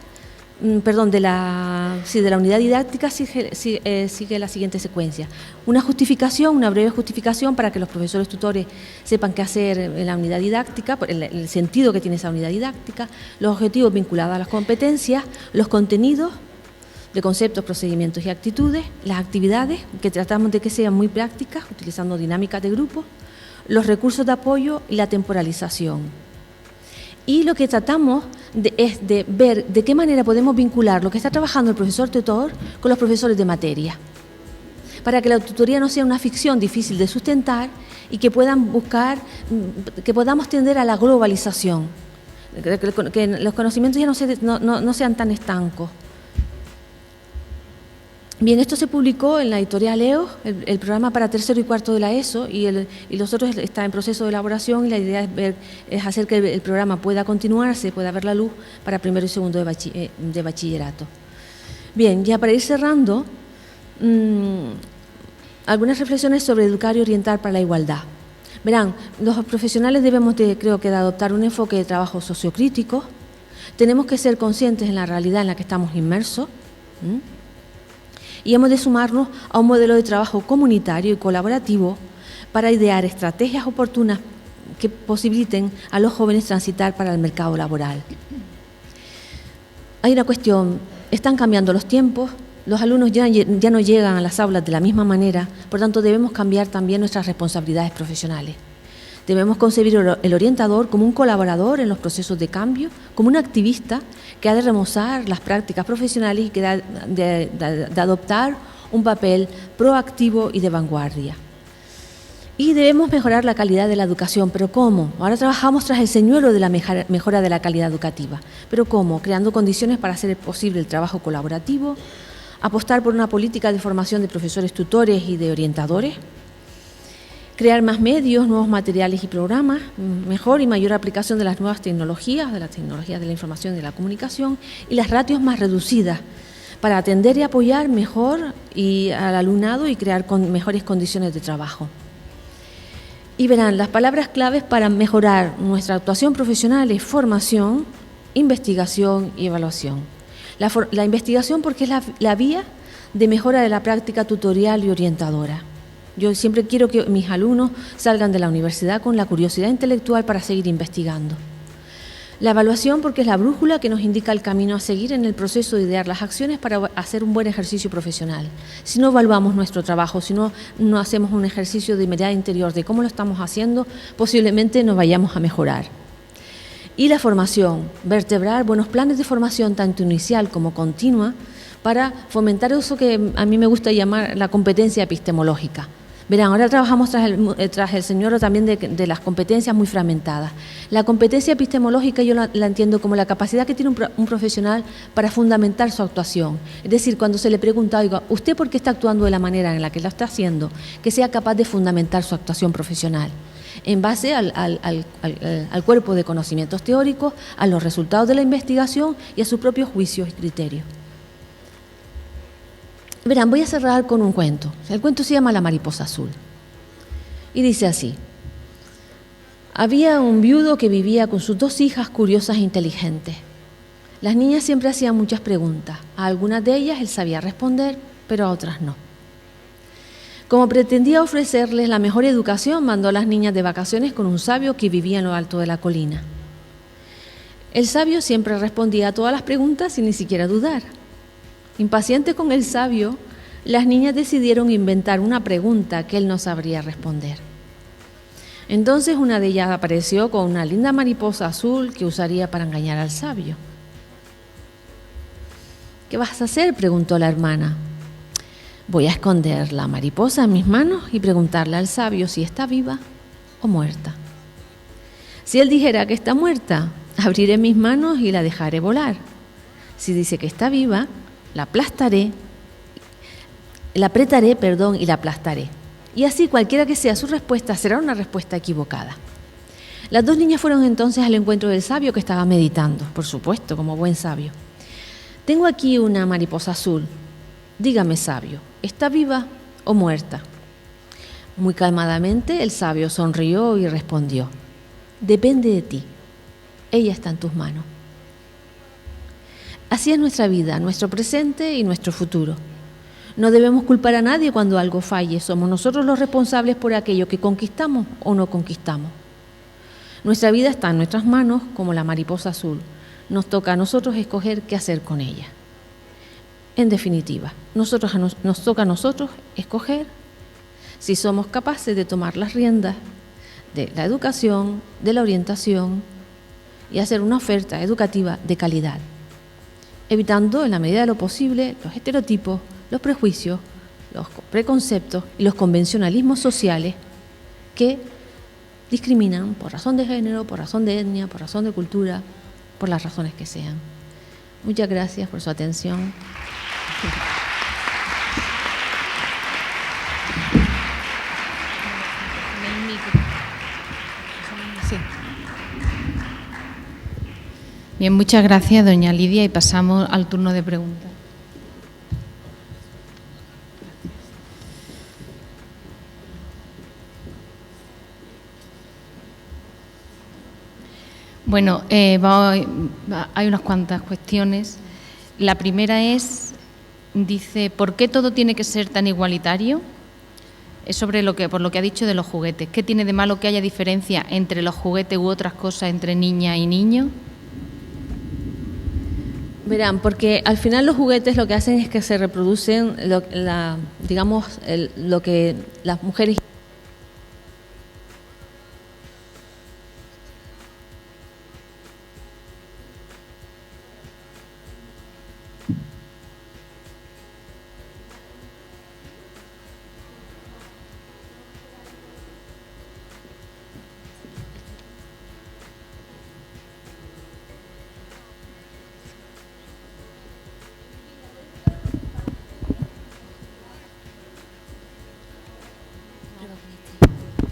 de la unidad didáctica sigue la siguiente secuencia. Una breve justificación para que los profesores tutores sepan qué hacer en la unidad didáctica, el sentido que tiene esa unidad didáctica, los objetivos vinculados a las competencias, los contenidos de conceptos, procedimientos y actitudes, las actividades que tratamos de que sean muy prácticas, utilizando dinámicas de grupo, los recursos de apoyo y la temporalización. Y lo que tratamos es de ver de qué manera podemos vincular lo que está trabajando el profesor tutor con los profesores de materia, para que la tutoría no sea una ficción difícil de sustentar y que podamos tender a la globalización, que los conocimientos ya no sean tan estancos. Bien, esto se publicó en la editorial EOS, el programa para tercero y cuarto de la ESO, y los otros está en proceso de elaboración, y la idea es hacer que el programa pueda continuarse, pueda ver la luz para primero y segundo de bachillerato. Bien, ya para ir cerrando, algunas reflexiones sobre educar y orientar para la igualdad. Verán, los profesionales debemos de adoptar un enfoque de trabajo sociocrítico, tenemos que ser conscientes en la realidad en la que estamos inmersos, y hemos de sumarnos a un modelo de trabajo comunitario y colaborativo para idear estrategias oportunas que posibiliten a los jóvenes transitar para el mercado laboral. Hay una cuestión, están cambiando los tiempos, los alumnos ya no llegan a las aulas de la misma manera, por tanto debemos cambiar también nuestras responsabilidades profesionales. Debemos concebir el orientador como un colaborador en los procesos de cambio, como un activista que ha de remozar las prácticas profesionales y que ha de adoptar un papel proactivo y de vanguardia. Y debemos mejorar la calidad de la educación, ¿pero cómo? Ahora trabajamos tras el señuelo de la mejora de la calidad educativa, ¿pero cómo? Creando condiciones para hacer posible el trabajo colaborativo, apostar por una política de formación de profesores tutores y de orientadores, crear más medios, nuevos materiales y programas, mejor y mayor aplicación de las nuevas tecnologías, de las tecnologías de la información y de la comunicación, y las ratios más reducidas, para atender y apoyar mejor al alumnado y crear mejores condiciones de trabajo. Y verán, las palabras claves para mejorar nuestra actuación profesional es formación, investigación y evaluación. La investigación porque es la vía de mejora de la práctica tutorial y orientadora. Yo siempre quiero que mis alumnos salgan de la universidad con la curiosidad intelectual para seguir investigando. La evaluación porque es la brújula que nos indica el camino a seguir en el proceso de idear las acciones para hacer un buen ejercicio profesional. Si no evaluamos nuestro trabajo, si no hacemos un ejercicio de mirada interior de cómo lo estamos haciendo, posiblemente no vayamos a mejorar. Y la formación, vertebrar buenos planes de formación tanto inicial como continua para fomentar eso que a mí me gusta llamar la competencia epistemológica. Verán, ahora trabajamos tras el señuelo también de las competencias muy fragmentadas. La competencia epistemológica yo la entiendo como la capacidad que tiene un profesional para fundamentar su actuación. Es decir, cuando se le pregunta, oiga, ¿usted por qué está actuando de la manera en la que lo está haciendo? Que sea capaz de fundamentar su actuación profesional en base al cuerpo de conocimientos teóricos, a los resultados de la investigación y a sus propios juicios y criterios. Verán, voy a cerrar con un cuento. El cuento se llama La mariposa azul. Y dice así: había un viudo que vivía con sus 2 hijas curiosas e inteligentes. Las niñas siempre hacían muchas preguntas. A algunas de ellas él sabía responder, pero a otras no. Como pretendía ofrecerles la mejor educación, mandó a las niñas de vacaciones con un sabio que vivía en lo alto de la colina. El sabio siempre respondía a todas las preguntas sin ni siquiera dudar. Impacientes con el sabio, las niñas decidieron inventar una pregunta que él no sabría responder. Entonces una de ellas apareció con una linda mariposa azul que usaría para engañar al sabio. ¿Qué vas a hacer?, preguntó la hermana. Voy a esconder la mariposa en mis manos y preguntarle al sabio si está viva o muerta. Si él dijera que está muerta, abriré mis manos y la dejaré volar. Si dice que está viva, la apretaré y la aplastaré. Y así cualquiera que sea su respuesta será una respuesta equivocada. Las 2 niñas fueron entonces al encuentro del sabio que estaba meditando, por supuesto, como buen sabio. Tengo aquí una mariposa azul. Dígame, sabio, ¿está viva o muerta? Muy calmadamente el sabio sonrió y respondió: depende de ti. Ella está en tus manos. Así es nuestra vida, nuestro presente y nuestro futuro. No debemos culpar a nadie cuando algo falle. Somos nosotros los responsables por aquello que conquistamos o no conquistamos. Nuestra vida está en nuestras manos como la mariposa azul. Nos toca a nosotros escoger qué hacer con ella. En definitiva, nos toca a nosotros escoger si somos capaces de tomar las riendas de la educación, de la orientación y hacer una oferta educativa de calidad, evitando en la medida de lo posible los estereotipos, los prejuicios, los preconceptos y los convencionalismos sociales que discriminan por razón de género, por razón de etnia, por razón de cultura, por las razones que sean. Muchas gracias por su atención. Sí. Bien, muchas gracias, doña Lidia, y pasamos al turno de preguntas. Bueno, hay unas cuantas cuestiones. La primera es, dice, ¿por qué todo tiene que ser tan igualitario? Es sobre por lo que ha dicho de los juguetes. ¿Qué tiene de malo que haya diferencia entre los juguetes u otras cosas entre niña y niño? Verán, porque al final los juguetes lo que hacen es que se reproducen lo que las mujeres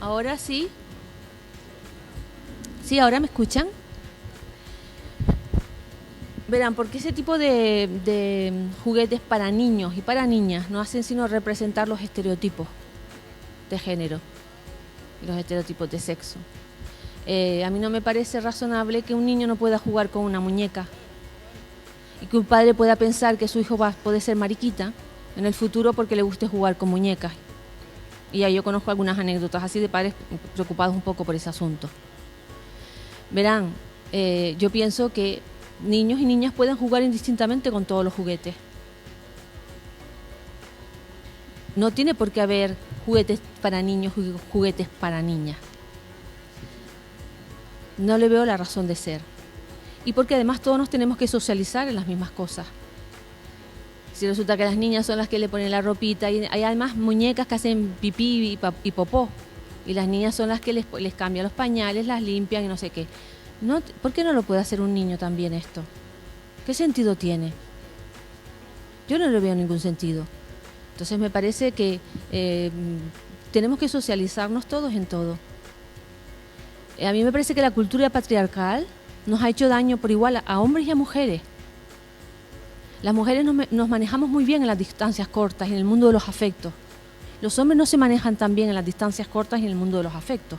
Ahora sí. Sí, ahora me escuchan. Verán, porque ese tipo de juguetes para niños y para niñas no hacen sino representar los estereotipos de género y los estereotipos de sexo. A mí no me parece razonable que un niño no pueda jugar con una muñeca y que un padre pueda pensar que su hijo va a poder ser mariquita en el futuro porque le guste jugar con muñecas. Y ya yo conozco algunas anécdotas así de padres preocupados un poco por ese asunto. Verán, yo pienso que niños y niñas pueden jugar indistintamente con todos los juguetes. No tiene por qué haber juguetes para niños y juguetes para niñas. No le veo la razón de ser. Y porque además todos nos tenemos que socializar en las mismas cosas. Si resulta que las niñas son las que le ponen la ropita, y hay además muñecas que hacen pipí y popó, y las niñas son las que les cambian los pañales, las limpian y no sé qué. No, ¿por qué no lo puede hacer un niño también esto? ¿Qué sentido tiene? Yo no le veo ningún sentido. Entonces me parece que tenemos que socializarnos todos en todo. A mí me parece que la cultura patriarcal nos ha hecho daño por igual a hombres y a mujeres. Las mujeres nos manejamos muy bien en las distancias cortas y en el mundo de los afectos. Los hombres no se manejan tan bien en las distancias cortas y en el mundo de los afectos.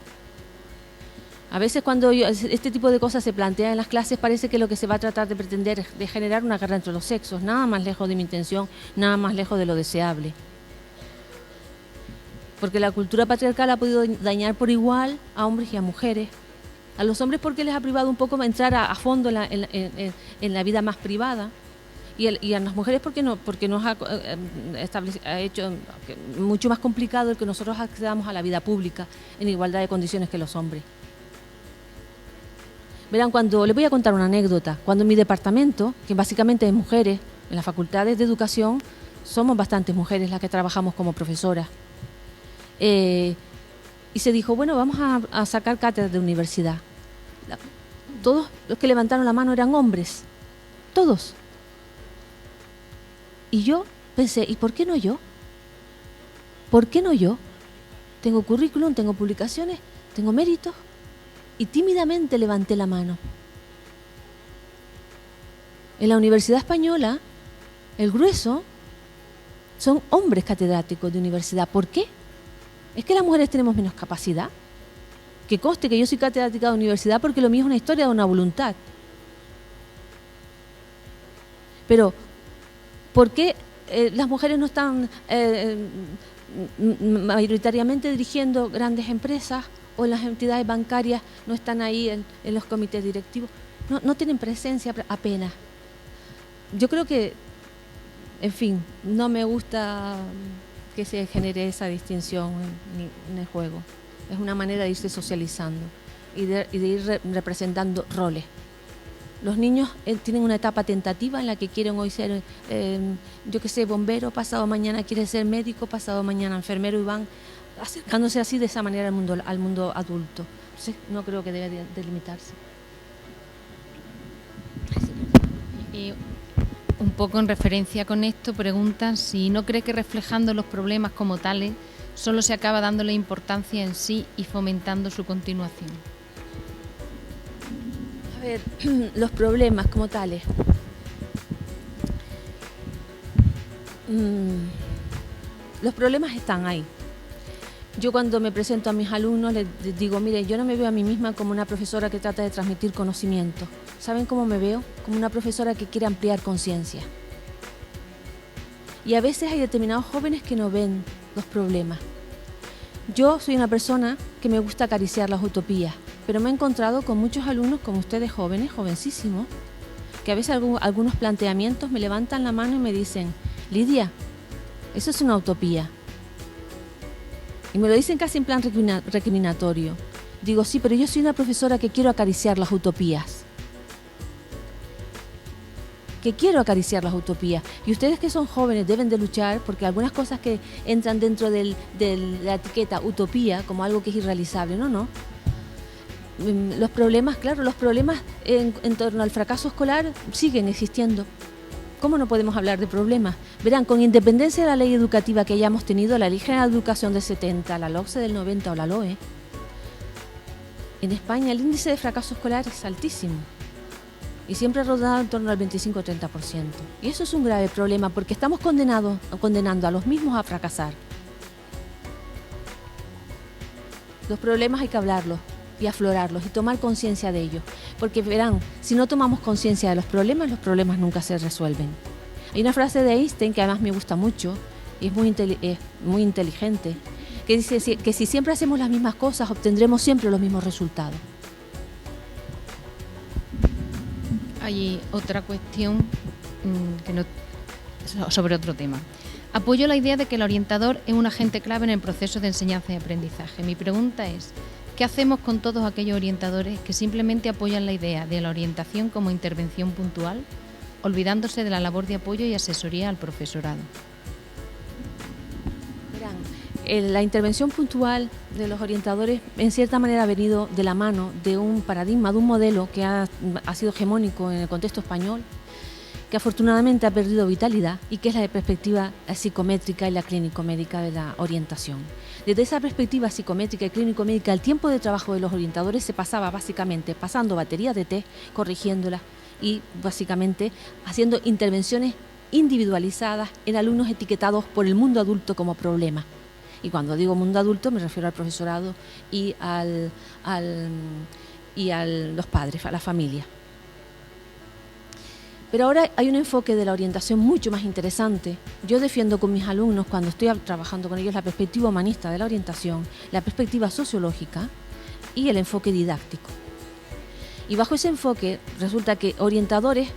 A veces cuando este tipo de cosas se plantea en las clases parece que lo que se va a tratar de pretender es de generar una guerra entre los sexos, nada más lejos de mi intención, nada más lejos de lo deseable. Porque la cultura patriarcal ha podido dañar por igual a hombres y a mujeres. A los hombres porque les ha privado un poco entrar a fondo en la vida más privada. Y a las mujeres porque nos ha hecho mucho más complicado el que nosotros accedamos a la vida pública en igualdad de condiciones que los hombres. Verán, les voy a contar una anécdota. Cuando en mi departamento, que básicamente es mujeres, en las facultades de educación somos bastantes mujeres las que trabajamos como profesoras, y se dijo, bueno, vamos a sacar cátedras de universidad. Todos los que levantaron la mano eran hombres, todos. Y yo pensé, ¿y por qué no yo? ¿Por qué no yo? Tengo currículum, tengo publicaciones, tengo méritos. Y tímidamente levanté la mano. En la Universidad Española, el grueso son hombres catedráticos de universidad. ¿Por qué? ¿Es que las mujeres tenemos menos capacidad? Que conste que yo soy catedrática de universidad porque lo mío es una historia de una voluntad. Pero, ¿por qué las mujeres no están mayoritariamente dirigiendo grandes empresas o las entidades bancarias no están ahí en los comités directivos? No tienen presencia apenas. Yo creo que, en fin, no me gusta que se genere esa distinción en el juego. Es una manera de irse socializando y de ir representando roles. Los niños tienen una etapa tentativa en la que quieren hoy ser, yo qué sé, bombero, pasado mañana quiere ser médico, pasado mañana enfermero, y van acercándose así de esa manera al mundo adulto. Entonces, no creo que debe delimitarse. Un poco en referencia con esto, preguntan si no cree que reflejando los problemas como tales solo se acaba dándole importancia en sí y fomentando su continuación. A ver, los problemas como tales. Los problemas están ahí. Yo cuando me presento a mis alumnos les digo, mire, yo no me veo a mí misma como una profesora que trata de transmitir conocimiento. ¿Saben cómo me veo? Como una profesora que quiere ampliar conciencia. Y a veces hay determinados jóvenes que no ven los problemas. Yo soy una persona que me gusta acariciar las utopías, pero me he encontrado con muchos alumnos como ustedes jóvenes, jovencísimos, que a veces algunos planteamientos me levantan la mano y me dicen, Lidia, eso es una utopía. Y me lo dicen casi en plan recriminatorio. Digo, sí, pero yo soy una profesora que quiero acariciar las utopías. Que quiero acariciar las utopías. Y ustedes que son jóvenes deben de luchar porque algunas cosas que entran dentro de la etiqueta utopía como algo que es irrealizable, no. Los problemas, claro, los problemas en torno al fracaso escolar siguen existiendo ¿cómo no podemos hablar de problemas? Verán, con independencia de la ley educativa que hayamos tenido, la Ley General de Educación del 70, la LOCSE del 90 o la LOE, en España el índice de fracaso escolar es altísimo y siempre rodado en torno al 25 o 30%. Y eso es un grave problema porque estamos condenando a los mismos a fracasar. Los problemas hay que hablarlos y aflorarlos y tomar conciencia de ellos. Porque verán, si no tomamos conciencia de los problemas nunca se resuelven. Hay una frase de Einstein que además me gusta mucho y es muy inteligente, que dice que si siempre hacemos las mismas cosas obtendremos siempre los mismos resultados. Hay otra cuestión sobre otro tema. Apoyo la idea de que el orientador es un agente clave en el proceso de enseñanza y aprendizaje. Mi pregunta es, ¿qué hacemos con todos aquellos orientadores que simplemente apoyan la idea de la orientación como intervención puntual, olvidándose de la labor de apoyo y asesoría al profesorado? Verán, la intervención puntual de los orientadores en cierta manera ha venido de la mano de un paradigma, de un modelo que ha sido hegemónico en el contexto español, que afortunadamente ha perdido vitalidad y que es la perspectiva psicométrica y la clínico-médica de la orientación. Desde esa perspectiva psicométrica y clínico-médica, el tiempo de trabajo de los orientadores se pasaba básicamente pasando baterías de test, corrigiéndolas y básicamente haciendo intervenciones individualizadas en alumnos etiquetados por el mundo adulto como problema. Y cuando digo mundo adulto me refiero al profesorado y a los padres, a la familia. Pero ahora hay un enfoque de la orientación mucho más interesante. Yo defiendo con mis alumnos, cuando estoy trabajando con ellos, la perspectiva humanista de la orientación, la perspectiva sociológica y el enfoque didáctico. Y bajo ese enfoque resulta que orientadores,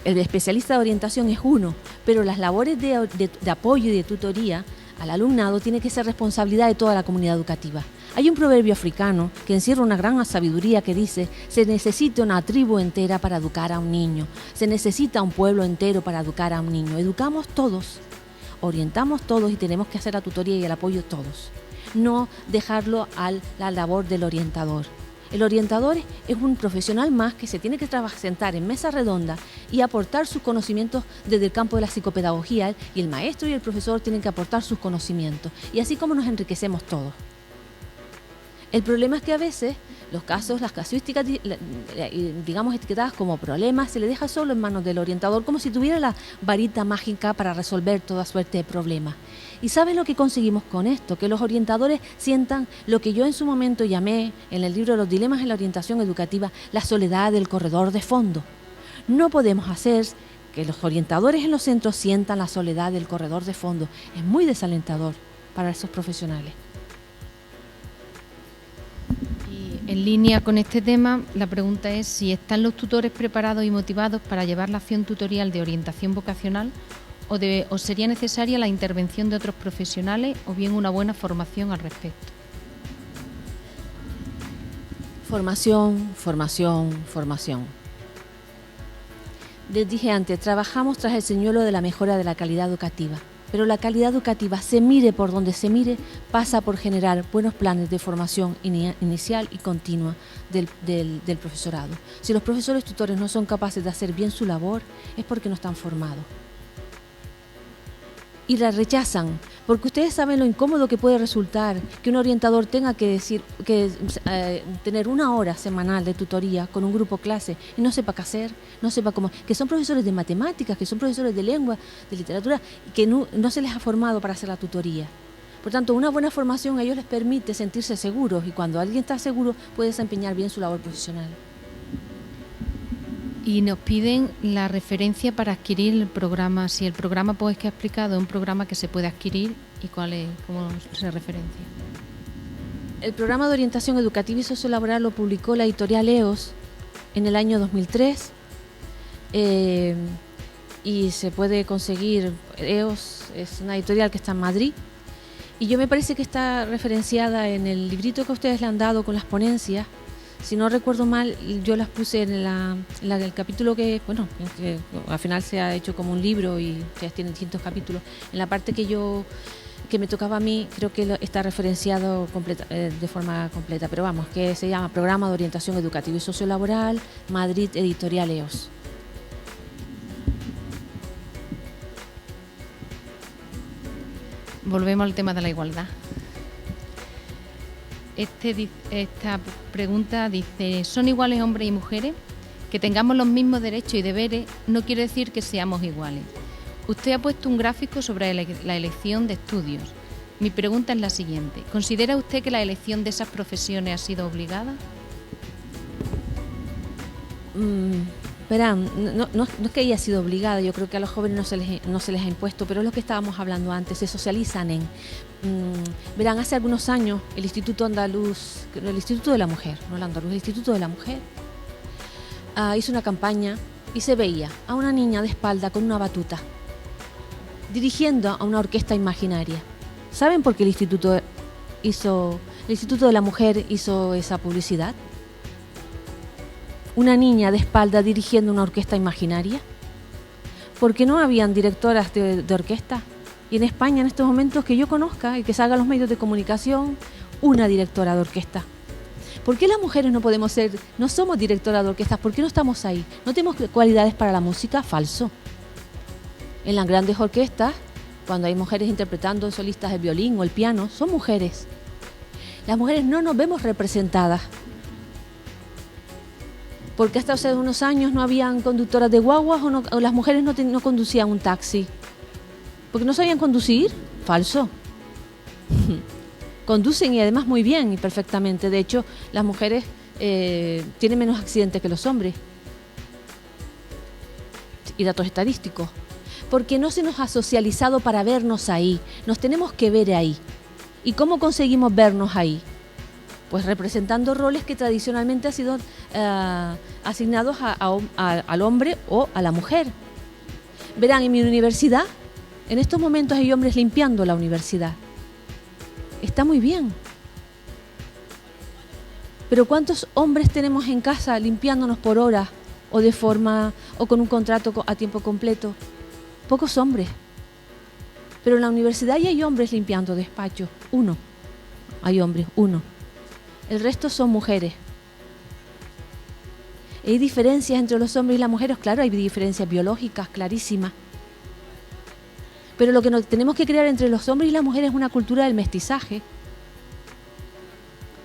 el especialista de orientación es uno, pero las labores de apoyo y de tutoría al alumnado tiene que ser responsabilidad de toda la comunidad educativa. Hay un proverbio africano que encierra una gran sabiduría que dice: se necesita una tribu entera para educar a un niño, se necesita un pueblo entero para educar a un niño. Educamos todos, orientamos todos y tenemos que hacer la tutoría y el apoyo todos. No dejarlo a la labor del orientador. El orientador es un profesional más que se tiene que sentar en mesa redonda y aportar sus conocimientos desde el campo de la psicopedagogía, y el maestro y el profesor tienen que aportar sus conocimientos, y así como nos enriquecemos todos. El problema es que a veces los casos, las casuísticas, digamos etiquetadas como problemas, se le deja solo en manos del orientador, como si tuviera la varita mágica para resolver toda suerte de problemas. ¿Y saben lo que conseguimos con esto? Que los orientadores sientan lo que yo en su momento llamé, en el libro Los dilemas en la orientación educativa, la soledad del corredor de fondo. No podemos hacer que los orientadores en los centros sientan la soledad del corredor de fondo. Es muy desalentador para esos profesionales. En línea con este tema, la pregunta es si están los tutores preparados y motivados para llevar la acción tutorial de orientación vocacional o sería necesaria la intervención de otros profesionales o bien una buena formación al respecto. Formación, formación, formación. Les dije antes, trabajamos tras el señuelo de la mejora de la calidad educativa. Pero la calidad educativa, se mire por donde se mire, pasa por generar buenos planes de formación inicial y continua del profesorado. Si los profesores tutores no son capaces de hacer bien su labor, es porque no están formados. Y la rechazan, porque ustedes saben lo incómodo que puede resultar que un orientador tenga que tener una hora semanal de tutoría con un grupo clase y no sepa qué hacer, no sepa cómo, que son profesores de matemáticas, que son profesores de lengua, de literatura, y que no se les ha formado para hacer la tutoría. Por tanto, una buena formación a ellos les permite sentirse seguros, y cuando alguien está seguro puede desempeñar bien su labor profesional. Y nos piden la referencia para adquirir el programa, si el programa pues que ha explicado es un programa que se puede adquirir y cómo se referencia. El programa de orientación educativa y sociolaboral lo publicó la editorial EOS en el año 2003 y se puede conseguir. EOS es una editorial que está en Madrid y yo me parece que está referenciada en el librito que ustedes le han dado con las ponencias. Si no recuerdo mal, yo las puse en el capítulo que al final se ha hecho como un libro y ya tiene distintos capítulos. En la parte que me tocaba a mí, creo que está referenciado de forma completa, pero vamos, que se llama Programa de Orientación Educativa y Sociolaboral, Madrid, editorial EOS. Volvemos al tema de la igualdad. Esta pregunta dice, ¿son iguales hombres y mujeres? Que tengamos los mismos derechos y deberes no quiere decir que seamos iguales. Usted ha puesto un gráfico sobre la elección de estudios. Mi pregunta es la siguiente. ¿Considera usted que la elección de esas profesiones ha sido obligada? Verán, no es que haya sido obligada, yo creo que a los jóvenes no se les ha impuesto, pero es lo que estábamos hablando antes, se socializan verán, hace algunos años el Instituto Andaluz, el Instituto de la Mujer, no el Andaluz, el Instituto de la Mujer, hizo una campaña y se veía a una niña de espalda con una batuta, dirigiendo a una orquesta imaginaria. ¿Saben por qué el Instituto de la Mujer hizo esa publicidad? Una niña de espalda dirigiendo una orquesta imaginaria. Porque no habían directoras de orquesta. Y en España, en estos momentos, que yo conozca y que salga a los medios de comunicación, una directora de orquesta. ¿Por qué las mujeres no somos directoras de orquestas? ¿Por qué no estamos ahí? ¿No tenemos cualidades para la música? Falso. En las grandes orquestas, cuando hay mujeres interpretando solistas de violín o el piano, son mujeres. Las mujeres no nos vemos representadas. Porque hasta hace unos años no habían conductoras de guaguas o las mujeres no conducían un taxi. ¿Porque no sabían conducir? Falso. Conducen y además muy bien y perfectamente. De hecho, las mujeres tienen menos accidentes que los hombres. Y datos estadísticos. Porque no se nos ha socializado para vernos ahí. Nos tenemos que ver ahí. ¿Y cómo conseguimos vernos ahí? Pues representando roles que tradicionalmente han sido asignados al hombre o a la mujer. Verán, en mi universidad, en estos momentos hay hombres limpiando la universidad. Está muy bien. Pero ¿cuántos hombres tenemos en casa limpiándonos por horas o con un contrato a tiempo completo? Pocos hombres. Pero en la universidad ya hay hombres limpiando despachos. Uno. Hay hombres, uno. El resto son mujeres. ¿Hay diferencias entre los hombres y las mujeres? Claro, hay diferencias biológicas clarísimas. Pero lo que tenemos que crear entre los hombres y las mujeres es una cultura del mestizaje.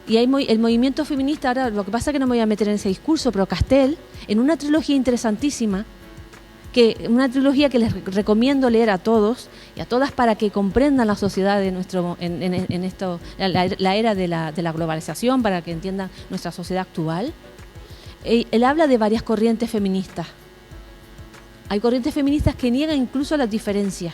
Y hay el movimiento feminista, ahora lo que pasa es que no me voy a meter en ese discurso, pero Castel, en una trilogía interesantísima, una trilogía que les recomiendo leer a todos y a todas para que comprendan la sociedad de la era de la globalización, para que entiendan nuestra sociedad actual. Él habla de varias corrientes feministas. Hay corrientes feministas que niegan incluso las diferencias.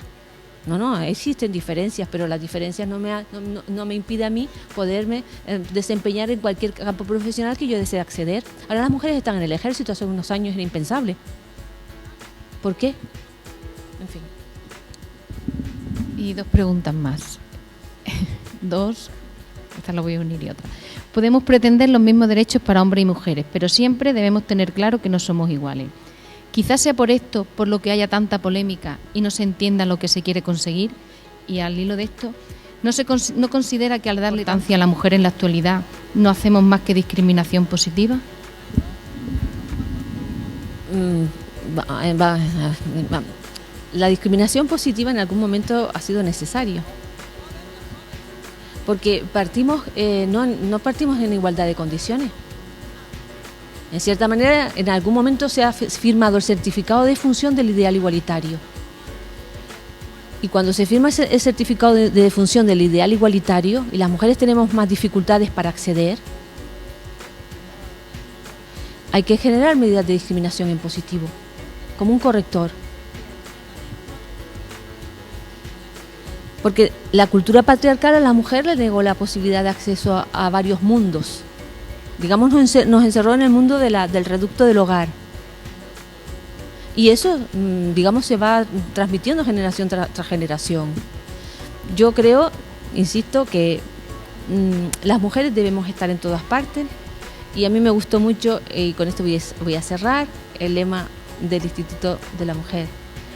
No, existen diferencias, pero las diferencias no me impide a mí poderme desempeñar en cualquier campo profesional que yo desee acceder. Ahora las mujeres están en el ejército, hace unos años era impensable. ¿Por qué? En fin. Y dos preguntas más. Esta la voy a unir y otra. Podemos pretender los mismos derechos para hombres y mujeres, pero siempre debemos tener claro que no somos iguales. Quizás sea por esto, por lo que haya tanta polémica y no se entienda lo que se quiere conseguir. Y al hilo de esto, ¿no considera que al darle importancia a la mujer en la actualidad no hacemos más que discriminación positiva? La discriminación positiva en algún momento ha sido necesario. Porque no partimos en igualdad de condiciones. En cierta manera, en algún momento se ha firmado el certificado de función del ideal igualitario. Y cuando se firma el certificado de función del ideal igualitario y las mujeres tenemos más dificultades para acceder, hay que generar medidas de discriminación en positivo, como un corrector. Porque la cultura patriarcal a la mujer le negó la posibilidad de acceso a varios mundos. Digamos, nos encerró en el mundo del reducto del hogar. Y eso, digamos, se va transmitiendo generación tras generación. Yo creo, insisto, que las mujeres debemos estar en todas partes. Y a mí me gustó mucho, y con esto voy a cerrar, el lema del Instituto de la Mujer.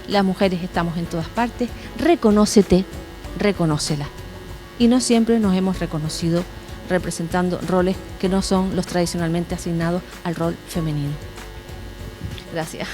Las mujeres estamos en todas partes. Reconócete, reconócela. Y no siempre nos hemos reconocido representando roles que no son los tradicionalmente asignados al rol femenino. Gracias.